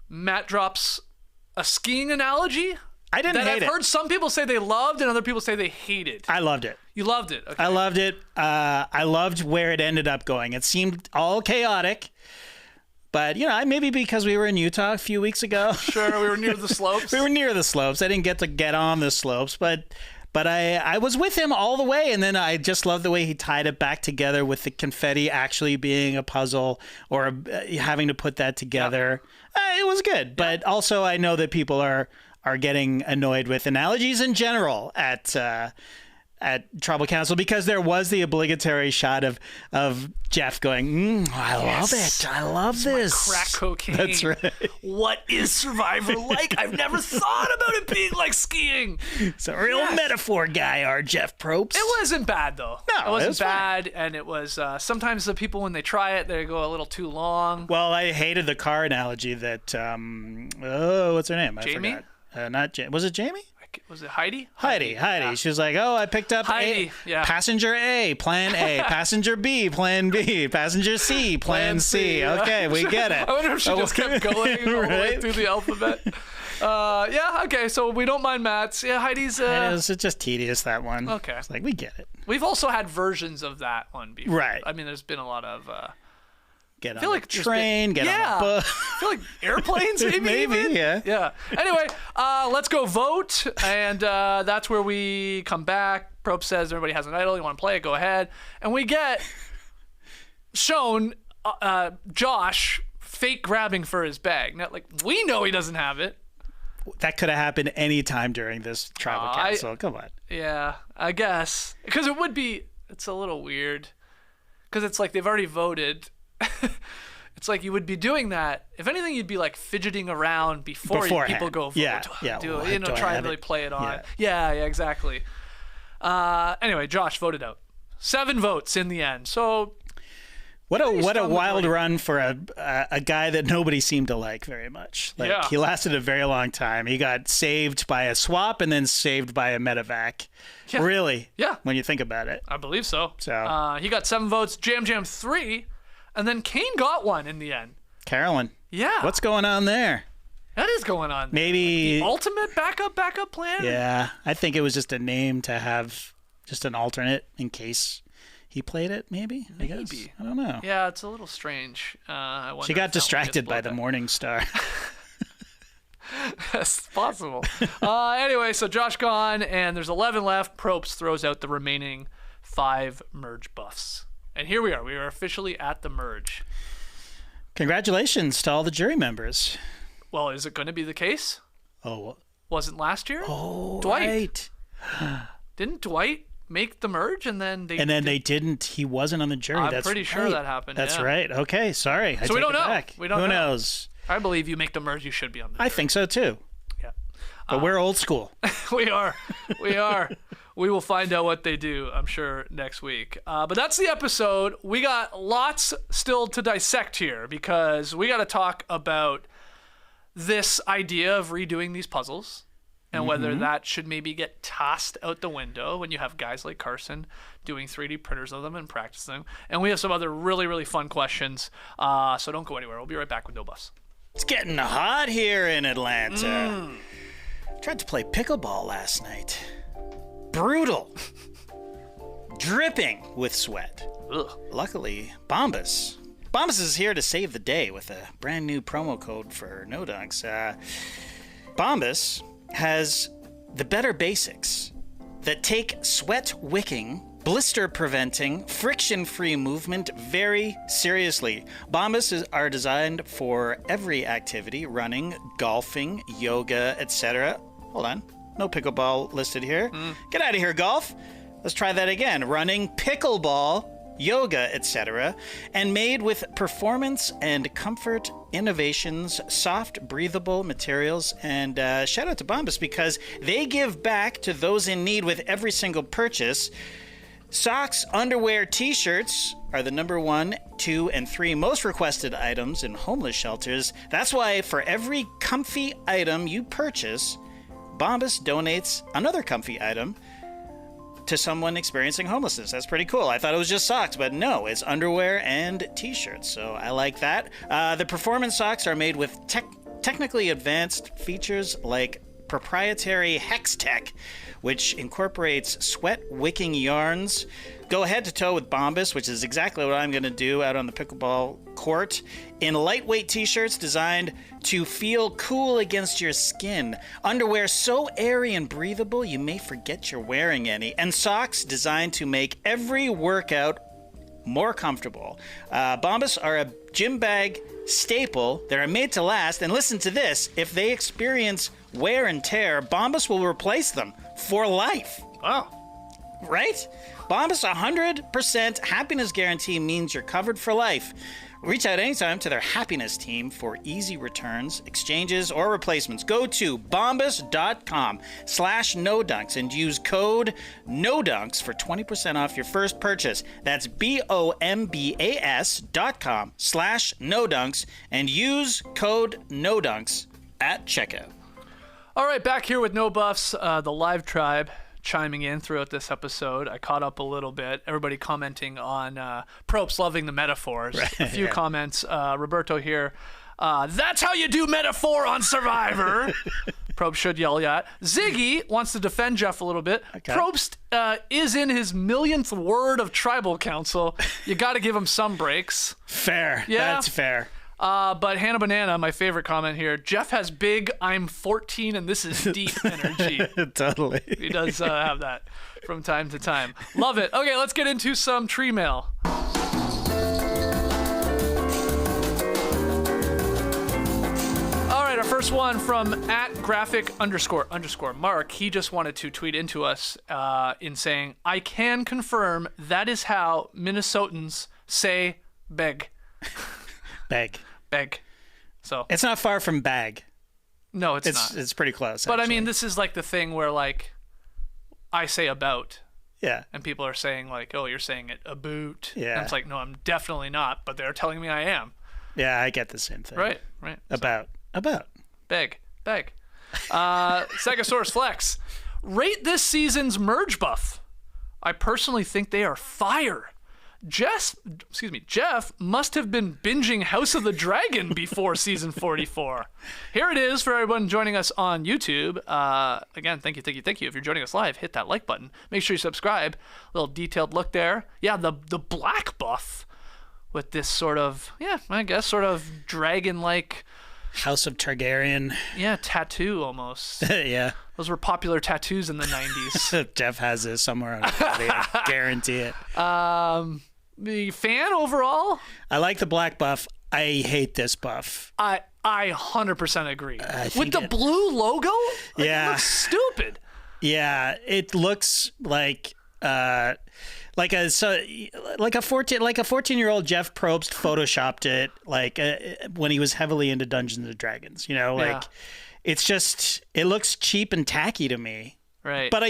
Matt drops a skiing analogy. I didn't hate it. I've heard some people say they loved and other people say they hated. I loved it. You loved it. Okay. I loved it. I loved where it ended up going. It seemed all chaotic. But, you know, maybe because we were in Utah a few weeks ago. Sure, we were near the slopes. We were near the slopes. I didn't get on the slopes, but I was with him all the way, and then I just loved the way he tied it back together with the confetti actually being a puzzle or having to put that together. It was good, but also I know that people are getting annoyed with analogies in general at Tribal Council because there was the obligatory shot of Jeff going, I love it. I love this. My crack cocaine. That's right. What is Survivor like? I've never thought about it being like skiing. It's a real metaphor guy, our Jeff Probst. It wasn't bad, though. No, it wasn't was bad, fine. and it was sometimes the people, when they try it, they go a little too long. Well, I hated the car analogy that, what's her name? Jamie? I forgot. Not Jamie. Was it Jamie? Was it Heidi? Heidi. Yeah. She was like, oh, I picked up passenger A, plan A, passenger B, plan B, passenger C, plan C. Okay, we get it. I wonder if she just kept going all the way through the alphabet. Okay, so we don't mind Matt's. Yeah, Heidi's... It was just tedious, that one. Okay. It's like, we get it. We've also had versions of that one before. Right. I mean, there's been a lot of... get on a train, get on a bus. I feel like airplanes, maybe. Maybe, even? yeah. Yeah. Anyway, let's go vote, and that's where we come back. Probe says everybody has an idol. You want to play it? Go ahead. And we get shown Josh fake grabbing for his bag. Now, like, we know he doesn't have it. That could have happened any time during this tribal council. Come on. Yeah, I guess. Because it's a little weird. Because it's like they've already voted. It's like you would be doing that. If anything, you'd be like fidgeting around before people go vote. Yeah. Try and really play it on. Yeah, exactly. Anyway, Josh voted out. 7 votes in the end. So what a wild run for a guy that nobody seemed to like very much. Like he lasted a very long time. He got saved by a swap and then saved by a medevac. Yeah. Really? Yeah. When you think about it. I believe so. He got 7 votes, Jam 3, and then Kane got 1 in the end. Carolyn. Yeah. What's going on there? That is going on there. Maybe the ultimate backup plan? Yeah. I think it was just a name to have just an alternate in case he played it, maybe? I guess. I don't know. Yeah, it's a little strange. She got distracted by the Morning Star. That's possible. Anyway, so Josh gone, and there's 11 left. Probst throws out the remaining 5 merge buffs. And here we are. We are officially at the merge. Congratulations to all the jury members. Well, is it going to be the case? Oh. Wasn't last year? Oh, Dwight. Right. Didn't Dwight make the merge and then they didn't. He wasn't on the jury. I'm pretty sure that happened. That's right. Okay, sorry. So we don't know. Back. We don't know. Who knows? I believe you make the merge, you should be on the jury. I think so too. Yeah. But we're old school. We are. We will find out what they do, I'm sure, next week. But that's the episode. We got lots still to dissect here because we got to talk about this idea of redoing these puzzles. And whether that should maybe get tossed out the window when you have guys like Carson doing 3D printers of them and practicing. And we have some other really, really fun questions. So don't go anywhere. We'll be right back with No Buffs. It's getting hot here in Atlanta. Tried to play pickleball last night. Brutal. Dripping with sweat. Ugh. Luckily, Bombas is here to save the day with a brand new promo code for No Dunks. Bombas has the better basics that take sweat wicking, blister preventing, friction-free movement very seriously. Bombas are designed for every activity: running, golfing, yoga, etc. Hold on, no pickleball listed here. Get out of here, golf. Let's try that again. Running, pickleball, yoga, etc. And made with performance and comfort innovations, soft, breathable materials. And shout out to Bombas because they give back to those in need with every single purchase. Socks, underwear, t-shirts are the number 1, 2, and 3 most requested items in homeless shelters. That's why for every comfy item you purchase, Bombas donates another comfy item to someone experiencing homelessness. That's pretty cool. I thought it was just socks, but no, it's underwear and t-shirts. So I like that. The performance socks are made with technically advanced features like proprietary Hex Tech, which incorporates sweat wicking yarns. Go head to toe with Bombas, which is exactly what I'm going to do out on the pickleball court, in lightweight t-shirts designed to feel cool against your skin, underwear so airy and breathable you may forget you're wearing any, and socks designed to make every workout more comfortable. Bombas are a gym bag staple. They're made to last, and listen to this: if they experience wear and tear, Bombas will replace them for life. Wow. Right? Bombas 100% happiness guarantee means you're covered for life. Reach out anytime to their happiness team for easy returns, exchanges, or replacements. Go to bombas.com/nodunks and use code NODUNKS for 20% off your first purchase. That's bombas.com/nodunks and use code NODUNKS at checkout. All right, back here with No Buffs, the live tribe chiming in throughout this episode. I caught up a little bit. Everybody commenting on Probst loving the metaphors. Right, a few comments. Roberto here. That's how you do metaphor on Survivor. Probst should yell at. Ziggy wants to defend Jeff a little bit. Okay. Probst is in his millionth word of tribal council. You got to give him some breaks. Fair. Yeah. That's fair. But Hannah Banana, my favorite comment here. Jeff has big, I'm 14 and this is deep energy. Totally. He does have that from time to time. Love it. Okay, let's get into some tree mail. All right, our first one from @graphic__Mark. He just wanted to tweet into us in saying, I can confirm that is how Minnesotans say beg. Beg. So it's not far from bag. No, it's not. It's pretty close. But actually. I mean, this is like the thing where like I say about. Yeah. And people are saying like, oh, you're saying it about. Yeah. And it's like, no, I'm definitely not. But they're telling me I am. Yeah, I get the same thing. Right. About. Beg. Stegosaurus Flex. Rate this season's merge buff. I personally think they are fire. Jeff must have been binging House of the Dragon before season 44. Here it is for everyone joining us on YouTube. Again, thank you. If you're joining us live, hit that like button. Make sure you subscribe. A little detailed look there. Yeah, the black buff with this sort of dragon-like House of Targaryen. Yeah, tattoo almost. Yeah. Those were popular tattoos in the 90s. Jeff has this somewhere on his body. I guarantee it. The fan overall? I like the black buff. I hate this buff. I 100% agree. With the blue logo? Yeah. It looks stupid. Yeah, it looks like a 14-year-old Jeff Probst photoshopped it when he was heavily into Dungeons and Dragons, It's just, it looks cheap and tacky to me. Right. But I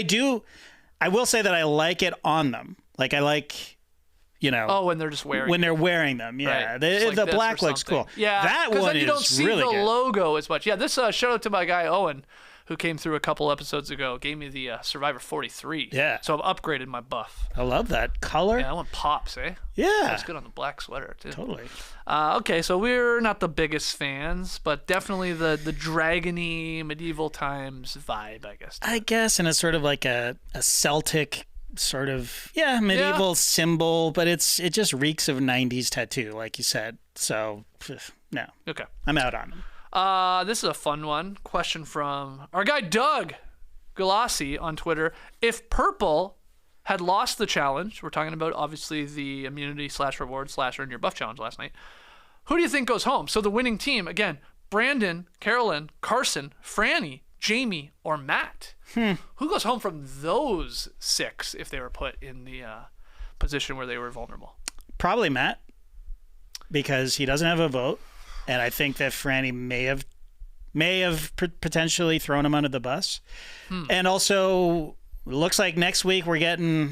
will say that I like it on them. Like I like, when they're just wearing when they're wearing them. Yeah. Right. The black looks cool. Yeah. That one then you don't is see really the good. logo as much. Yeah. This shout out to my guy Owen, who came through a couple episodes ago, gave me the Survivor 43. Yeah. So I've upgraded my buff. I love that color. Yeah, that one pops, eh? Yeah. Looks good on the black sweater, too. Totally. Okay, so we're not the biggest fans, but definitely the dragony medieval times vibe, I guess. I guess, and it's sort of like a Celtic sort of medieval symbol, but it just reeks of 90s tattoo, like you said. So no. Okay. I'm out on them. This is a fun one. Question from our guy Doug Galassi on Twitter. If Purple had lost the challenge, we're talking about obviously the immunity /reward / earn your buff challenge last night, who do you think goes home? So the winning team, again, Brandon, Carolyn, Carson, Frannie, Jamie, or Matt. Who goes home from those 6 if they were put in the position where they were vulnerable? Probably Matt, because he doesn't have a vote, and I think that Frannie may have potentially thrown him under the bus. And also, looks like next week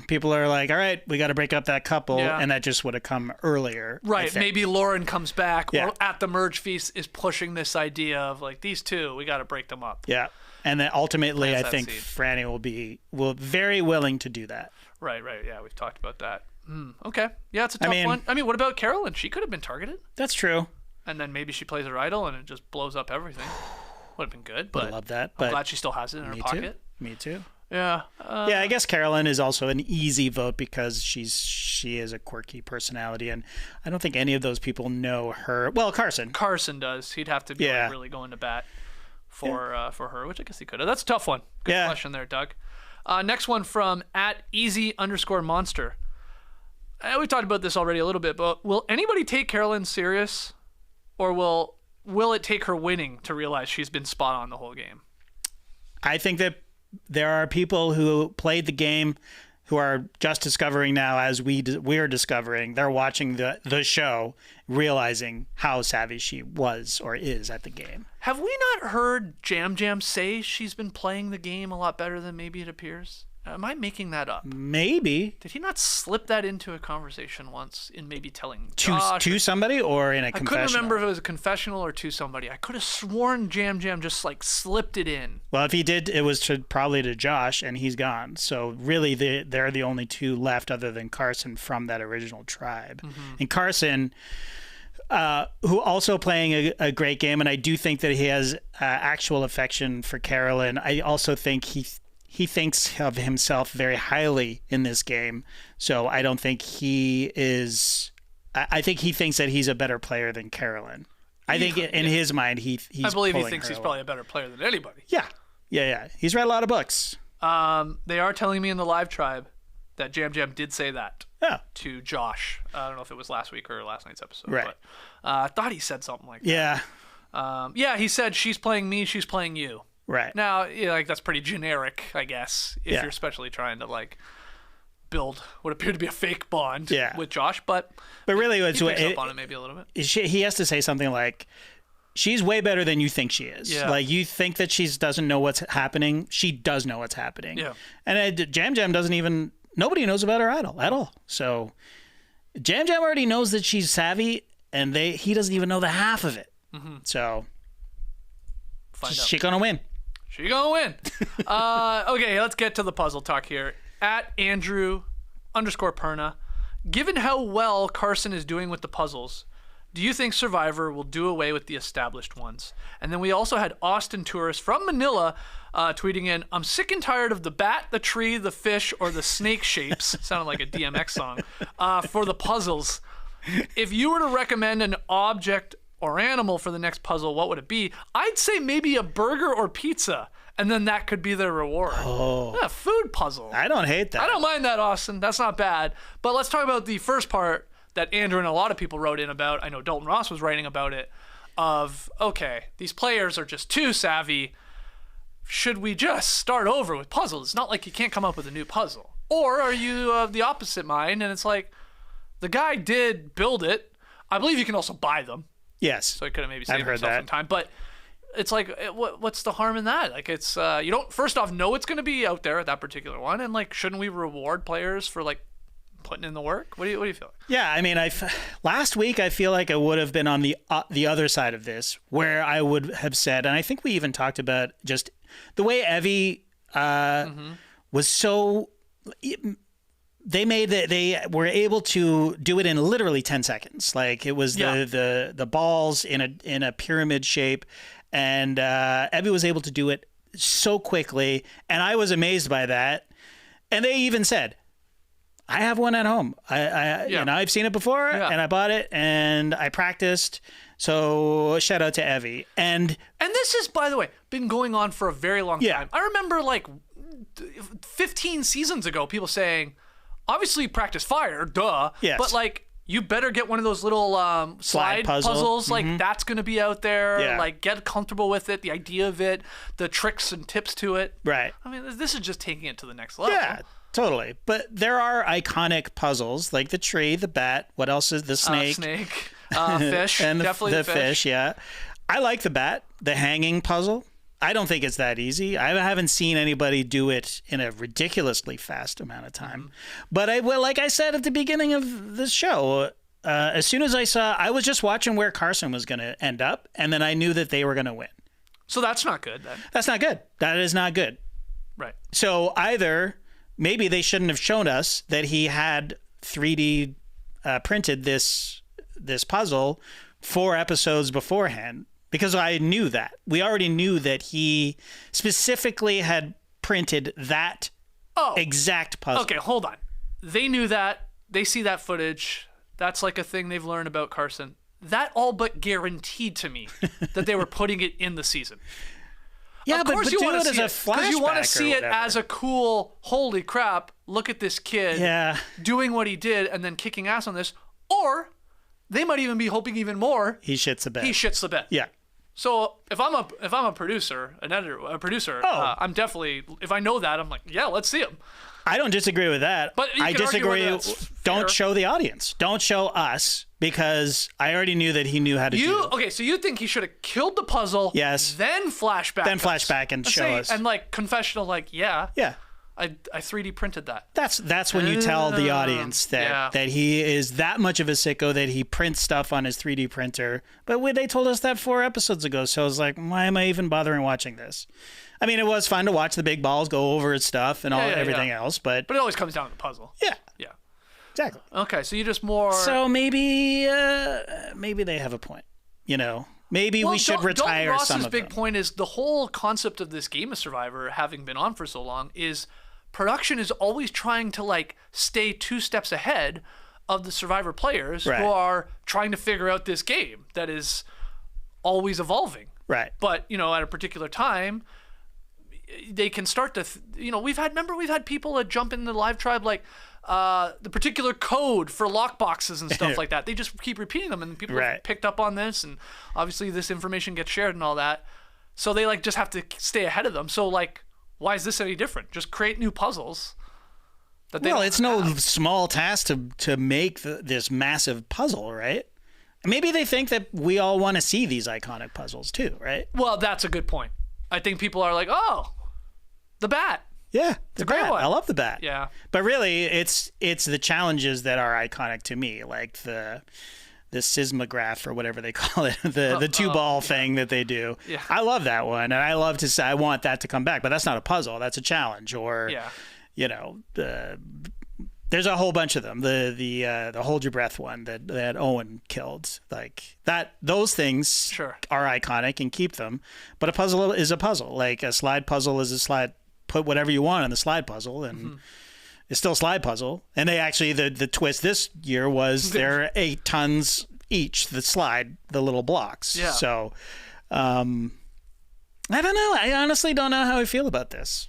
people are like, all right, we got to break up that couple, and that just would have come earlier. Right, maybe Lauren comes back Yeah. or at the merge feast is pushing this idea of like these two, we got to break them up. Yeah, and then ultimately, I that think seed. Frannie will very willing to do that. Right. Yeah, we've talked about that. Okay. Yeah, it's a tough one. I mean, what about Carolyn? She could have been targeted. That's true. And then maybe she plays her idol and it just blows up everything. Would have been good, but I love that. I'm glad she still has it in her pocket. Me too. Yeah. I guess Carolyn is also an easy vote because she is a quirky personality, and I don't think any of those people know her. Well, Carson does. He'd have to be like, really going to bat for her, which I guess he could have. That's a tough one. Good question there, Doug. Next one from @easy_monster. We talked about this already a little bit, but will anybody take Carolyn serious, or will it take her winning to realize she's been spot on the whole game? I think that there are people who played the game who are just discovering now, as we're discovering. They're watching the show, realizing how savvy she was or is at the game. Have we not heard Jam Jam say she's been playing the game a lot better than maybe it appears? Am I making that up? Maybe. Did he not slip that into a conversation once in maybe telling to somebody or in a confessional? I couldn't remember if it was a confessional or to somebody. I could have sworn Jam Jam just like slipped it in. Well, if he did, it was probably to Josh, and he's gone. So really, they're the only two left other than Carson from that original tribe. And Carson, who also playing a great game, and I do think that he has actual affection for Carolyn. I also think he thinks of himself very highly in this game, so I don't think he is. I think he thinks that he's a better player than Carolyn. I think in his mind, he's. I believe he thinks he's probably a better player than anybody. Yeah. He's read a lot of books. They are telling me in the live tribe that Jam Jam did say that to Josh. I don't know if it was last week or last night's episode. Right. But I thought he said something like that. Yeah. He said, she's playing me, she's playing you. Right. Now, like that's pretty generic, I guess, if you're especially trying to like build what appeared to be a fake bond with Josh. But really, he picks up on it maybe a little bit. He has to say something like, she's way better than you think she is. Yeah. Like, you think that she doesn't know what's happening. She does know what's happening. Yeah. And Jam Jam doesn't even... Nobody knows about her at all. So Jam Jam already knows that she's savvy, and he doesn't even know the half of it. Mm-hmm. So she gonna win. She gonna win. Okay, let's get to the puzzle talk here. At Andrew_Perna, given how well Carson is doing with the puzzles, do you think Survivor will do away with the established ones? And then we also had Austin Tourist from Manila tweeting in, I'm sick and tired of the bat, the tree, the fish, or the snake shapes. Sounded like a DMX song. For the puzzles. If you were to recommend an object or animal for the next puzzle, what would it be? I'd say maybe a burger or pizza. And then that could be their reward. Oh. Yeah, food puzzle. I don't hate that. I don't mind that, Austin. That's not bad. But let's talk about the first part that Andrew and a lot of people wrote in about. I know Dalton Ross was writing about it. Okay, these players are just too savvy. Should we just start over with puzzles? It's not like you can't come up with a new puzzle. Or are you of the opposite mind? And it's like, the guy did build it. I believe you can also buy them. Yes. So he could have maybe saved himself some time. But it's like, what's the harm in that? Like, it's you don't first off know it's going to be out there at that particular one, and like, shouldn't we reward players for like putting in the work? What do you feel? Yeah, I mean, last week I feel like I would have been on the other side of this, where I would have said, and I think we even talked about just the way Evie was so. They were able to do it in literally 10 seconds. Like, it was the balls in a pyramid shape, and Evie was able to do it so quickly, and I was amazed by that. And they even said, I have one at home. I've seen it before, and I bought it, and I practiced. So shout out to Evie. And this has, by the way, been going on for a very long time. I remember like 15 seasons ago, people saying, obviously practice fire, duh. Yes. But like, you better get one of those little slide puzzles. Mm-hmm. Like, that's going to be out there. Yeah. Like, get comfortable with it, the idea of it, the tricks and tips to it. Right. I mean, this is just taking it to the next level. Yeah, totally. But there are iconic puzzles, like the tree, the bat. What else is the snake? Fish. And definitely the fish, yeah. I like the bat, the hanging puzzle. I don't think it's that easy. I haven't seen anybody do it in a ridiculously fast amount of time. Mm-hmm. But like I said at the beginning of the show, as soon as I was just watching where Carson was going to end up, and then I knew that they were going to win. So that's not good, then. That's not good. That is not good. Right. So either maybe they shouldn't have shown us that he had 3D printed this puzzle 4 episodes beforehand. Because I knew that. We already knew that he specifically had printed that exact puzzle. Okay, hold on. They knew that. They see that footage. That's like a thing they've learned about Carson. That all but guaranteed to me that they were putting it in the season. Yeah, of course but you do want it to as see a it flashback because you want to see it whatever. as a cool, holy crap, look at this kid doing what he did and then kicking ass on this. Or they might even be hoping even more. He shits the bed. He shits the bed. Yeah. So if I'm a producer, I'm definitely, if I know that, I'm like, yeah, let's see him. I don't disagree with that. But I disagree. Don't show the audience. Don't show us, because I already knew that he knew how to do it. Okay, so you think he should have killed the puzzle? Yes. Then flashback. And show us. And like confessional, like, yeah. I 3D printed that. That's when you tell the audience that he is that much of a sicko that he prints stuff on his 3D printer. But they told us that 4 episodes ago, so I was like, why am I even bothering watching this? I mean, it was fun to watch the big balls go over his stuff and everything else, but it always comes down to the puzzle. Yeah. Exactly. Okay, so you just more. So maybe they have a point. Maybe we should retire Dalton some Ross's of big them. point is the whole concept of this game of Survivor, having been on for so long, is production is always trying to stay 2 steps ahead of the Survivor players who are trying to figure out this game that is always evolving. Right. But at a particular time, they can start to. We've had people that jump in the live tribe the particular code for lockboxes and stuff like that. They just keep repeating them, and people have picked up on this, and obviously this information gets shared and all that. So they just have to stay ahead of them. So why is this any different? Just create new puzzles. It's no small task to make this massive puzzle, right? Maybe they think that we all want to see these iconic puzzles too, right? Well, that's a good point. I think people are like, oh, the bat. Yeah, the great bat. one. I love the bat. Yeah. But really, it's the challenges that are iconic to me, like the seismograph or whatever they call it, the 2-ball thing that they do. Yeah. I love that one, and I love to say I want that to come back. But that's not a puzzle; that's a challenge. Or there's a whole bunch of them. The hold your breath one that Owen killed, those things are iconic and keep them. But a puzzle is a puzzle. Like a slide puzzle is a slide. Put whatever you want on the slide puzzle, and it's still a slide puzzle. And they actually the twist this year was they're 8 tons each. The little blocks. Yeah. So, I don't know. I honestly don't know how I feel about this.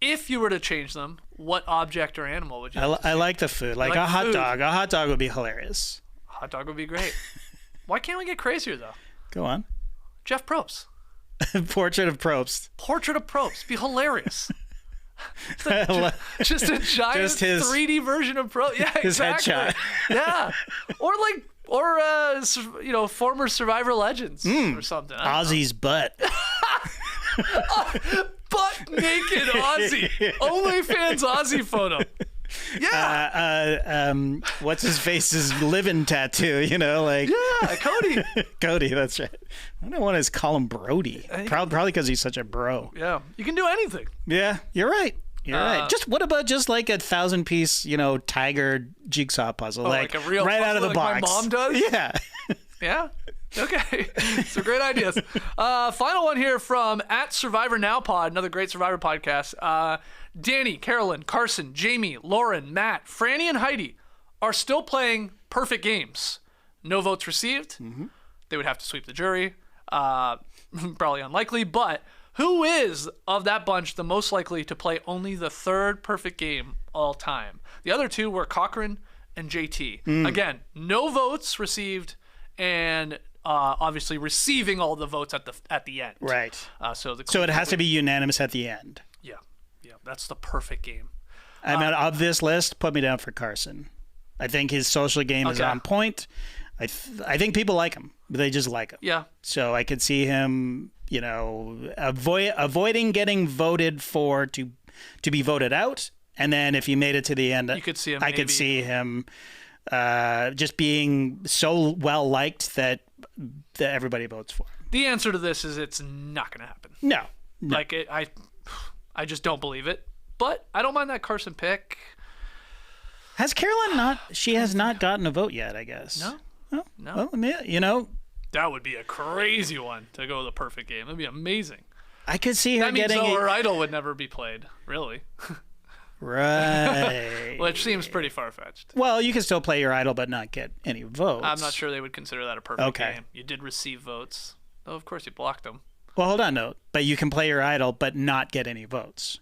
If you were to change them, what object or animal would you? I like the food, like a hot dog. A hot dog would be hilarious. A hot dog would be great. Why can't we get crazier though? Go on. Jeff Probst. Portrait of Probst. Portrait of Probst. Be hilarious. just a giant 3D version of Probst. Yeah, his exactly. headshot. Yeah. Or former Survivor legends or something. Ozzy's butt. Butt naked Ozzy. OnlyFans Ozzy photo. Yeah. What's his face's living tattoo? Yeah, Cody. Cody, that's right. I don't want to call him Brody. Probably because he's such a bro. Yeah, you can do anything. Yeah, you're right. You're right. What about just like a 1,000-piece, tiger jigsaw puzzle, like a real right out of the box? My mom does. Yeah. Yeah. Okay. Some great ideas. Final one here from @SurvivorNowPod, another great Survivor podcast. Danny, Carolyn, Carson, Jamie, Lauren, Matt, Frannie, and Heidi are still playing perfect games. No votes received. Mm-hmm. They would have to sweep the jury. Probably unlikely, but who is, of that bunch, the most likely to play only the 3rd perfect game all time? The other 2 were Cochran and JT. Again, no votes received, and obviously receiving all the votes at the end. Right. So it has to be unanimous at the end. Yeah. That's the perfect game. Of this list, put me down for Carson. I think his social game is on point. I think people like him. They just like him. Yeah. So I could see him, avoiding getting voted for to be voted out, and then if he made it to the end, you could see him. I could see him just being so well liked that everybody votes for him. The answer to this is it's not going to happen. No. I just don't believe it. But I don't mind that Carson pick. Has Carolyn not? She has not gotten a vote yet, I guess. No. Well, that would be a crazy one to go the perfect game. That'd be amazing. I could see her getting. That means her idol would never be played, really. Right. Which seems pretty far-fetched. Well, you can still play your idol but not get any votes. I'm not sure they would consider that a perfect game. You did receive votes. Oh, of course you blocked them. Well, hold on, no. But you can play your idol but not get any votes.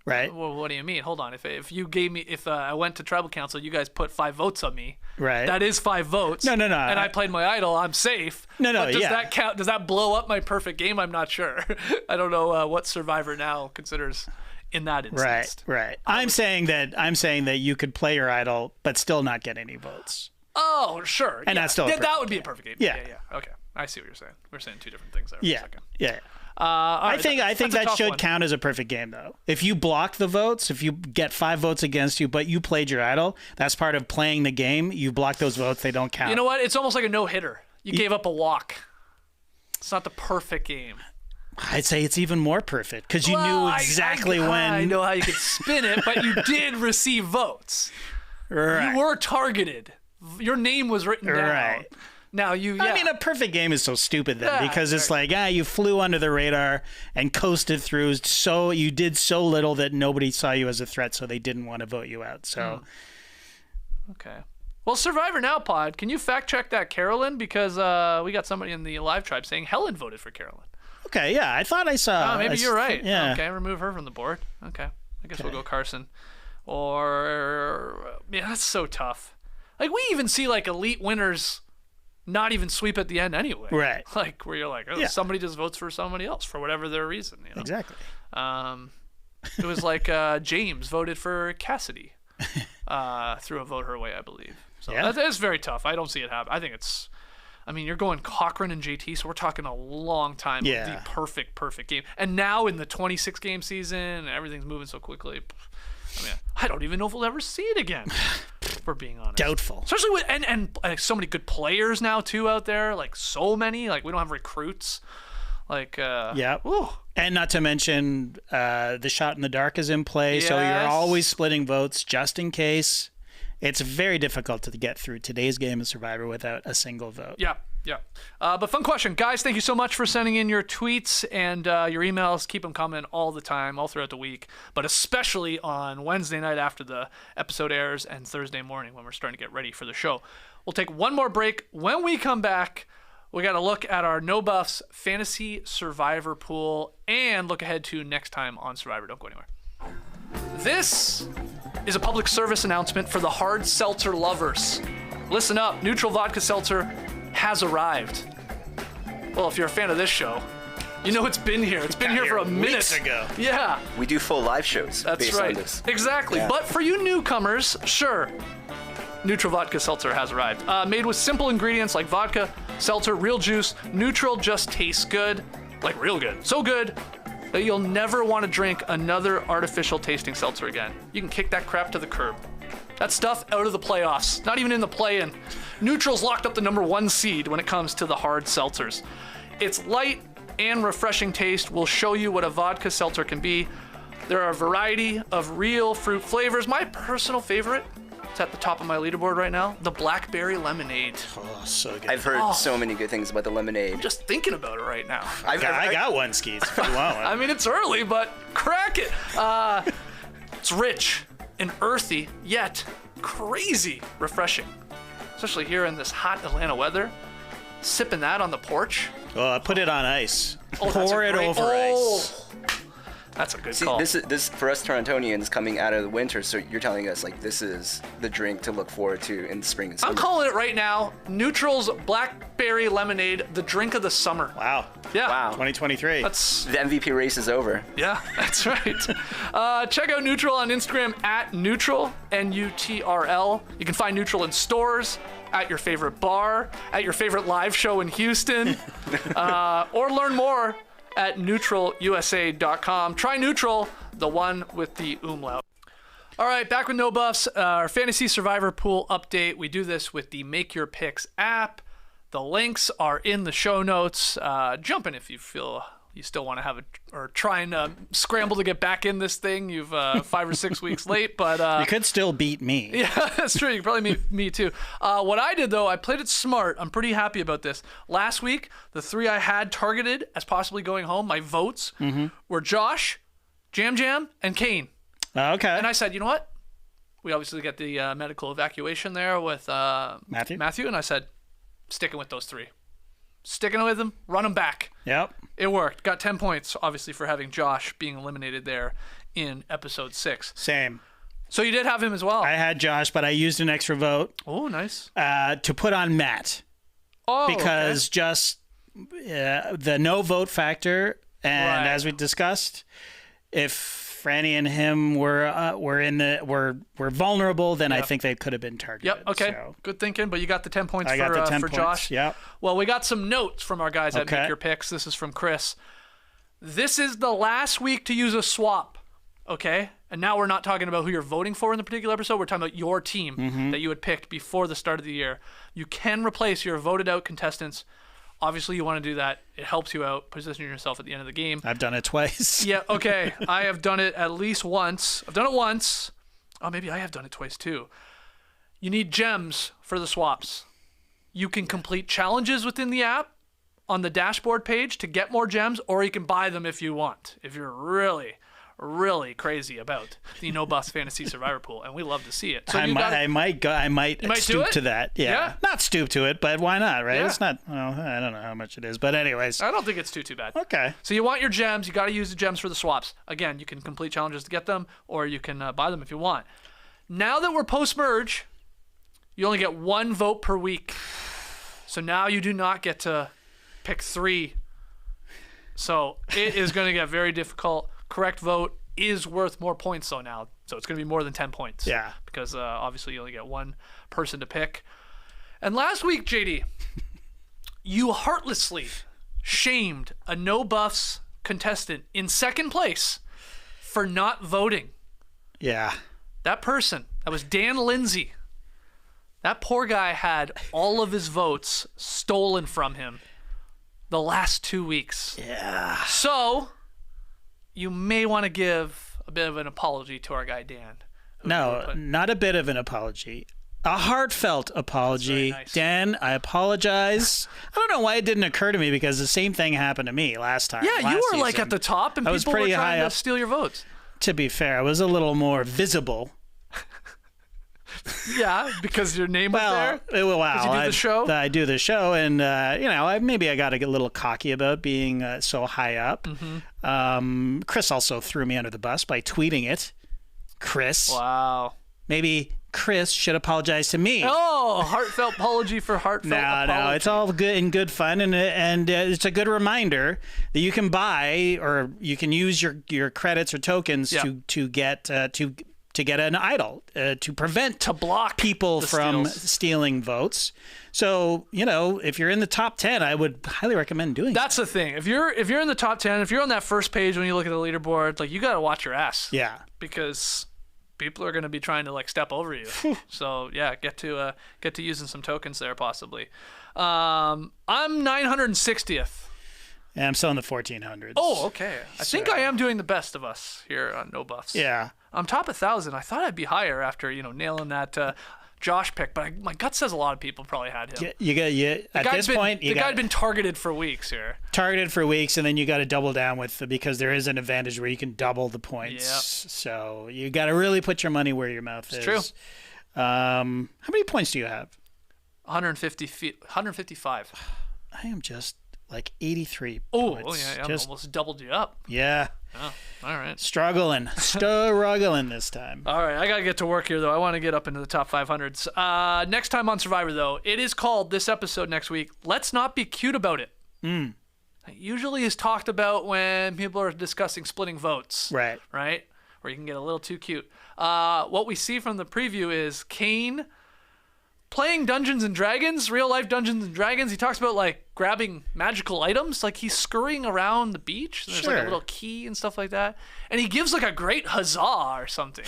Right? Well, what do you mean? Hold on. If I went to tribal council, you guys put 5 votes on me. Right. That is 5 votes. No. And I played my idol. I'm safe. No. But does that count? Does that blow up my perfect game? I'm not sure. I don't know what Survivor now considers in that instance. Right. I'm saying that you could play your idol but still not get any votes. Oh, sure. And that's still that would be a perfect game. Yeah. Okay. I see what you're saying. We're saying 2 different things there for a second. Yeah. I think that should count as a perfect game, though. If you block the votes, if you get 5 votes against you, but you played your idol, that's part of playing the game. You block those votes; they don't count. You know what? It's almost like a no-hitter. You gave up a walk. It's not the perfect game. I'd say it's even more perfect because you knew exactly when. I know how you could spin it, but you did receive votes. Right. You were targeted. Your name was written down. Right. Now I mean, a perfect game is so stupid then because it's like, you flew under the radar and coasted through. So you did so little that nobody saw you as a threat, so they didn't want to vote you out. So. Okay. Well, Survivor Now Pod, can you fact check that, Carolyn? Because we got somebody in the live tribe saying Helen voted for Carolyn. Okay, yeah, I thought I saw. Oh, maybe you're right. Yeah. Okay, remove her from the board. Okay, I guess we'll go Carson. Or that's so tough. Like we even see like elite winners not even sweep at the end anyway. Right. Like where you're like, somebody just votes for somebody else for whatever their reason. You know? Exactly. It was like James voted for Cassidy through a vote her way, I believe. So that is very tough. I don't see it happen. I think it's. I mean, you're going Cochran and JT, so we're talking a long time. Yeah. The perfect game. And now in the 26-game season, everything's moving so quickly. I mean, I don't even know if we'll ever see it again, for being honest. Doubtful. Especially with and so many good players now too out there. Like so many. Like we don't have recruits. Like Ooh. And not to mention the shot in the dark is in play, so you're always splitting votes just in case. It's very difficult to get through today's game of Survivor without a single vote. Yeah. But fun question. Guys, thank you so much for sending in your tweets and your emails. Keep them coming all the time, all throughout the week, but especially on Wednesday night after the episode airs and Thursday morning when we're starting to get ready for the show. We'll take one more break. When we come back, we got to look at our No Buffs Fantasy Survivor pool and look ahead to next time on Survivor. Don't go anywhere. This is a public service announcement for the hard seltzer lovers. Listen up, Neutral Vodka Seltzer has arrived. Well, if you're a fan of this show, you know it's been here. It's been here for a minute. Weeks ago. Yeah. We do full live shows. That's based right. On this. Exactly. Yeah. But for you newcomers, sure, Neutral Vodka Seltzer has arrived. Made with simple ingredients like vodka, seltzer, real juice. Neutral just tastes good, like real good. So good that you'll never want to drink another artificial tasting seltzer again. You can kick that crap to the curb. That stuff out of the playoffs, not even in the play-in. Neutral's locked up the #1 seed when it comes to the hard seltzers. Its light and refreshing taste will show you what a vodka seltzer can be. There are a variety of real fruit flavors. My personal favorite, it's at the top of my leaderboard right now, the blackberry lemonade. Oh, so good. I've heard so many good things about the lemonade. I'm just thinking about it right now. I got one, Skeets, if you want one. I mean, it's early, but crack it. It's rich and earthy, yet crazy refreshing. Especially here in this hot Atlanta weather. Sipping that on the porch. Well, put it on ice. Pour it over ice. That's a good See, call. this for us Torontonians coming out of the winter, so you're telling us like this is the drink to look forward to in spring and summer. I'm calling it right now, Neutral's Blackberry Lemonade, the drink of the summer. Wow. Yeah. Wow. 2023. That's The MVP race is over. Yeah, that's right. Check out Neutral on Instagram at Neutral, N-U-T-R-L. You can find Neutral in stores, at your favorite bar, at your favorite live show in Houston, or learn more at neutralusa.com. Try Neutral, the one with the umlaut. All right, back with No Buffs, our Fantasy Survivor Pool update. We do this with the Make Your Picks app. The links are in the show notes. Jump in if you feel you still want to have or try and scramble to get back in this thing. You've 5 or 6 weeks late, but you could still beat me. Yeah, that's true. You could probably beat me too. What I did though, I played it smart. I'm pretty happy about this. Last week, the 3 I had targeted as possibly going home, my votes were Josh, Jam, and Kane. Okay. And I said, you know what? We obviously get the medical evacuation there with Matthew, and I said, sticking with those 3. Sticking with them, run them back. Yep. It worked. Got 10 points, obviously, for having Josh being eliminated there in episode 6. Same. So you did have him as well. I had Josh, but I used an extra vote. Oh, nice. To put on Matt. Oh, because just the no vote factor, and as we discussed, if Frannie and him were vulnerable, then I think they could have been targeted. Yep. Okay. So. Good thinking. But you got the 10 points I got the 10 for points. Josh. Yep. Well, we got some notes from our guys at Make Your Picks. This is from Chris. This is the last week to use a swap. Okay. And now we're not talking about who you're voting for in the particular episode. We're talking about your team that you had picked before the start of the year. You can replace your voted out contestants Obviously, you want to do that. It helps you out, positioning yourself at the end of the game. I've done it twice. Yeah, okay. I have done it at least once. I've done it once. Oh, maybe I have done it twice too. You need gems for the swaps. You can complete challenges within the app on the dashboard page to get more gems, or you can buy them if you want. If you're really, really crazy about the No Buffs Fantasy Survivor Pool, and we love to see it. So I might stoop to that. Yeah. Not stoop to it, but why not, right? Yeah. It's not, well, I don't know how much it is, but anyways. I don't think it's too bad. Okay. So you want your gems. You got to use the gems for the swaps. Again, you can complete challenges to get them, or you can buy them if you want. Now that we're post-merge, you only get 1 vote per week. So now you do not get to pick 3. So it is going to get very difficult. Correct vote is worth more points though now. So it's going to be more than 10 points. Yeah. Because obviously you only get 1 person to pick. And last week, JD, you heartlessly shamed a No Buffs contestant in second place for not voting. Yeah. That person, that was Dan Lindsay. That poor guy had all of his votes stolen from him the last 2 weeks. Yeah. So you may want to give a bit of an apology to our guy Dan. No, not a bit of an apology. A heartfelt apology. Nice. Dan, I apologize. I don't know why it didn't occur to me, because the same thing happened to me last time. Yeah, you were season. like at the top, and people were trying to steal your votes. To be fair, I was a little more visible. Yeah, because your name was there? Wow. You do the show? I do the show, and, maybe I got a little cocky about being so high up. Mm-hmm. Chris also threw me under the bus by tweeting it. Chris. Wow. Maybe Chris should apologize to me. Oh, heartfelt apology for heartfelt apology. No, it's all good and good fun, and it's a good reminder that you can buy, or you can use your credits or tokens to get an idol to block people from stealing votes. So, if you're in the top 10, I would highly recommend doing That's the thing. If you're in the top 10, if you're on that first page when you look at the leaderboard, like, you got to watch your ass. Yeah. Because people are going to be trying to step over you. So, yeah, get to using some tokens there possibly. I'm 960th. Yeah, I'm still in the 1400s. Oh, okay. I think I am doing the best of us here on No Buffs. Yeah. I'm top 1,000. I thought I'd be higher after, nailing that Josh pick, but my gut says a lot of people probably had him. At this point, the guy'd been targeted for weeks here. Targeted for weeks, and then you got to double down because there is an advantage where you can double the points. Yep. So you got to really put your money where your mouth is. It's true. How many points do you have? 155. I am just 83 points. Oh, yeah, I almost doubled you up. Yeah. Oh, all right. Struggling this time. All right, I got to get to work here, though. I want to get up into the top 500s. Next time on Survivor, though, it is called, this episode next week, Let's Not Be Cute About It. It usually is talked about when people are discussing splitting votes. Right. Right? Where you can get a little too cute. What we see from the preview is Kane playing Dungeons and Dragons, real life Dungeons and Dragons. He talks about grabbing magical items, he's scurrying around the beach. There's a little key and stuff like that, and he gives a great huzzah or something.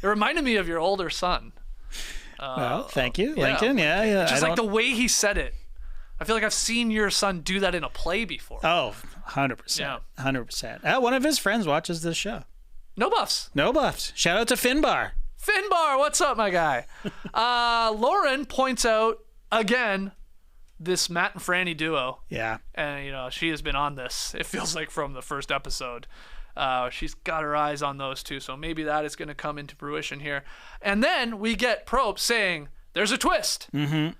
It reminded me of your older son. Well, thank you, Lincoln. Yeah. Just the way he said it. I feel like I've seen your son do that in a play before. Oh, 100%. Yeah. 100%. One of his friends watches this show. No Buffs. Shout out to Finbar. Finbar, what's up, my guy? Lauren points out, again, this Matt and Frannie duo. Yeah. And, she has been on this, it feels like, from the first episode. She's got her eyes on those two, so maybe that is going to come into fruition here. And then we get Probe saying, there's a twist. Mm-hmm.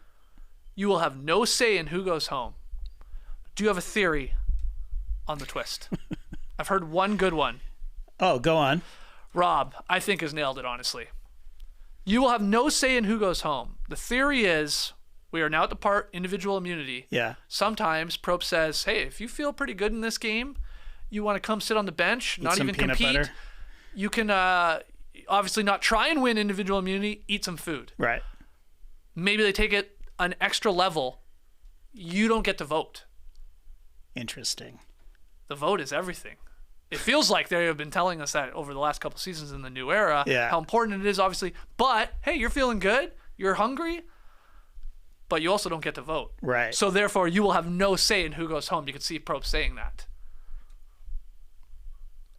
You will have no say in who goes home. Do you have a theory on the twist? I've heard one good one. Oh, go on. Rob, I think, has nailed it, honestly. You will have no say in who goes home. The theory is we are now at the part individual immunity. Yeah. Sometimes Probe says, hey, if you feel pretty good in this game, you want to come sit on the bench, not even compete. Butter. You can obviously not try and win individual immunity, eat some food. Right. Maybe they take it an extra level. You don't get to vote. Interesting. The vote is everything. It feels like they have been telling us that over the last couple seasons in the new era, how important it is, obviously. But, hey, you're feeling good? You're hungry? but you also don't get to vote. Right. So therefore, you will have no say in who goes home. You can see Probst saying that.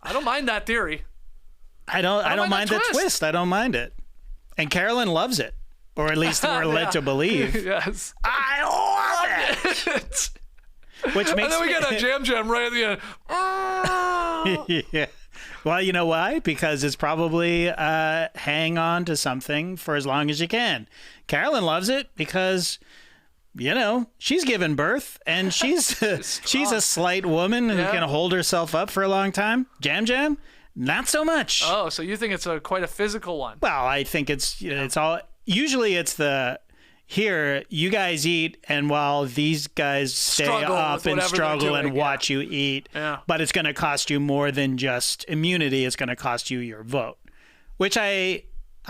I don't mind that theory. I don't mind the twist. I don't mind it. And Carolyn loves it. Or at least we're led to believe. Yes. I love it. Which makes and then we get a jam right at the end. Yeah. Well, you know why? Because it's probably hang on to something for as long as you can. Carolyn loves it because, she's given birth and she's a slight woman who can hold herself up for a long time. Jam, not so much. Oh, so you think it's quite a physical one? Well, I think it's all. Usually, it's here you guys eat, and while these guys stay up and struggle and watch you eat, but it's going to cost you more than just immunity. It's going to cost you your vote, which I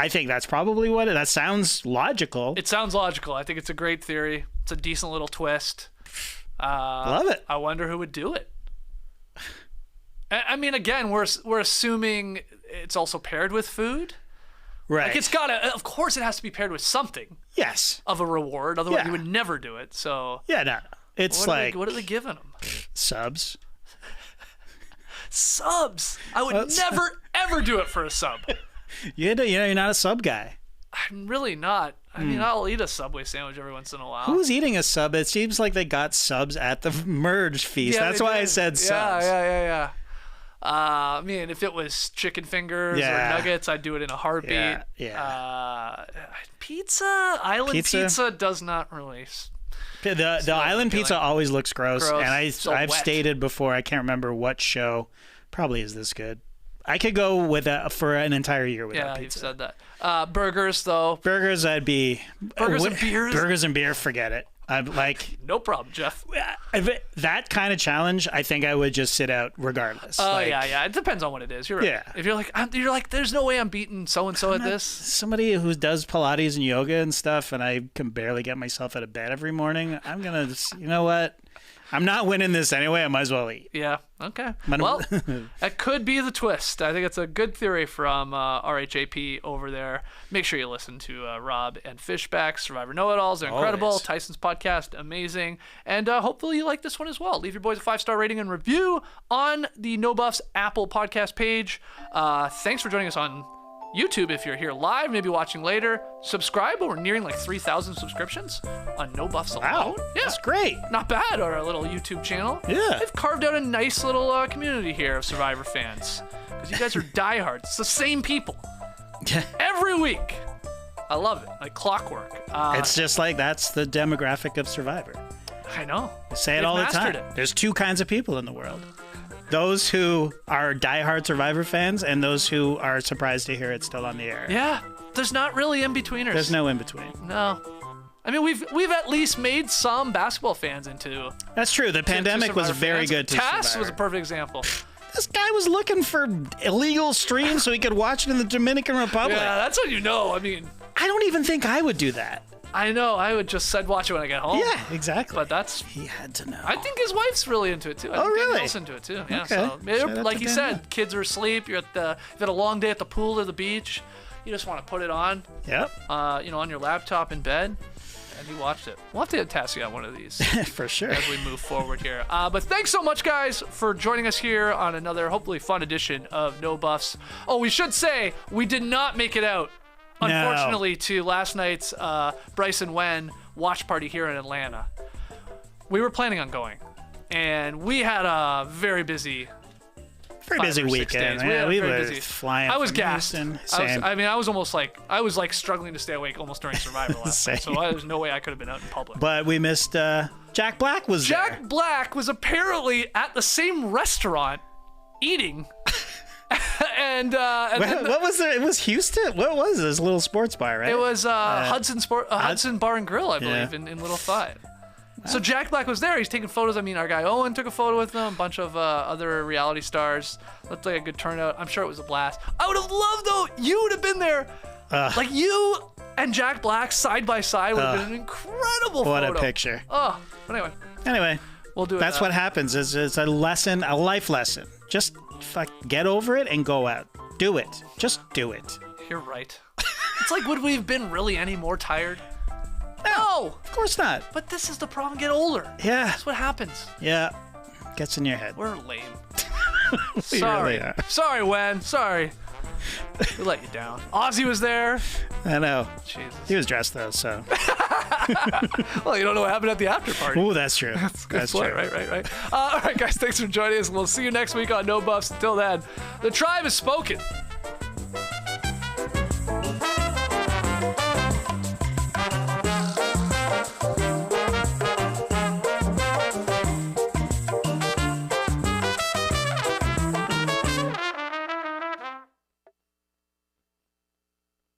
think that's probably what that sounds logical. It sounds logical. I think it's a great theory. It's a decent little twist. Love it. I wonder who would do it. I mean, again, we're assuming it's also paired with food. Right. Like it's gotta, of course, it has to be paired with something. Yes. Of a reward, otherwise you would never do it. So. Yeah, no. It's what are they giving them? Subs. Subs. I would never ever do it for a sub. You're not a sub guy. I'm really not. I mean, I'll eat a Subway sandwich every once in a while. Who's eating a sub? It seems like they got subs at the merge feast. That's why I said subs. Yeah. I mean, if it was chicken fingers or nuggets, I'd do it in a heartbeat. Yeah. Pizza? Island pizza does not really. The island pizza always looks gross. And I've stated before, I can't remember what show, probably is this good. I could go with that for an entire year without pizza. Yeah, you've said that. Burgers, though. Burgers, I'd be. Burgers and beers? Burgers and beer, forget it. I'm like. No problem, Jeff. That kind of challenge, I think I would just sit out regardless. Oh, yeah. It depends on what it is. You're right. Yeah. If you're like, there's no way I'm beating so-and-so at this. Somebody who does Pilates and yoga and stuff, and I can barely get myself out of bed every morning, I'm going to, you know what? I'm not winning this anyway. I might as well eat. Yeah. Okay. Well, that could be the twist. I think it's a good theory from RHAP over there. Make sure you listen to Rob and Fishback, Survivor Know-It-Alls. They're incredible. Always. Tyson's podcast, amazing. And hopefully you like this one as well. Leave your boys a 5-star rating and review on the No Buffs Apple podcast page. Thanks for joining us on YouTube if you're here live, maybe watching later. Subscribe. We're nearing like 3,000 subscriptions on No Buffs alone. Wow, that's great. Not bad on our little YouTube channel. Yeah. They've carved out a nice little community here of Survivor diehards. Because you guys are diehards. It's the same people. Every week. I love it. Like clockwork. It's just like that's the demographic of Survivor. I know. I say it all the time. There's two kinds of people in the world. Those who are diehard Survivor fans and those who are surprised to hear it's still on the air. Yeah, there's not really in-betweeners. There's no in-between. No. I mean, we've at least made some basketball fans into... That's true. The pandemic was very good to Survivor. Tass was a perfect example. This guy was looking for illegal streams so he could watch it in the Dominican Republic. Yeah, that's what you know. I mean... I don't even think I would do that. I know. I would just watch it when I get home. Yeah, exactly. But that's... He had to know. I think his wife's really into it, too. Oh, really? He's into it, too. Yeah, okay. So maybe, like you said, kids are asleep. You've had a long day at the pool or the beach. You just want to put it on. Yep. On your laptop in bed. And he watched it. We'll have to task you on one of these. For sure. As we move forward here. But thanks so much, guys, for joining us here on another hopefully fun edition of No Buffs. Oh, we should say we did not make it out, unfortunately, to last night's Bryce and Wen watch party here in Atlanta. We were planning on going, and we had a very busy weekend. We were flying. I was gassed. I was like struggling to stay awake almost during Survivor last night. So there's no way I could have been out in public. But we missed Jack Black there. Jack Black was apparently at the same restaurant eating. and what was it? It was Houston. What was this little sports bar, right? It was Hudson Bar and Grill, I believe, in Little Five. So Jack Black was there. He's taking photos. I mean, our guy Owen took a photo with him. A bunch of other reality stars. Looked like a good turnout. I'm sure it was a blast. I would have loved, though, you would have been there. Like you and Jack Black side by side would have been an incredible photo. What a picture. Oh, but anyway. We'll do it. That's what happens. It's a lesson, a life lesson. Just get over it and go out. Do it. Just do it. You're right. It's like, would we have been really any more tired? No. Of course not. But this is the problem. Get older. Yeah. That's what happens. Yeah. Gets in your head. We're lame. We Sorry. really are. Sorry, Wen. Sorry. We let you down. Ozzy was there. I know. Jesus. He was dressed though, so. Well, you don't know what happened at the after party. Ooh, that's true. That's true. Right. All right, guys. Thanks for joining us. We'll see you next week on No Buffs. Until then, the tribe has spoken.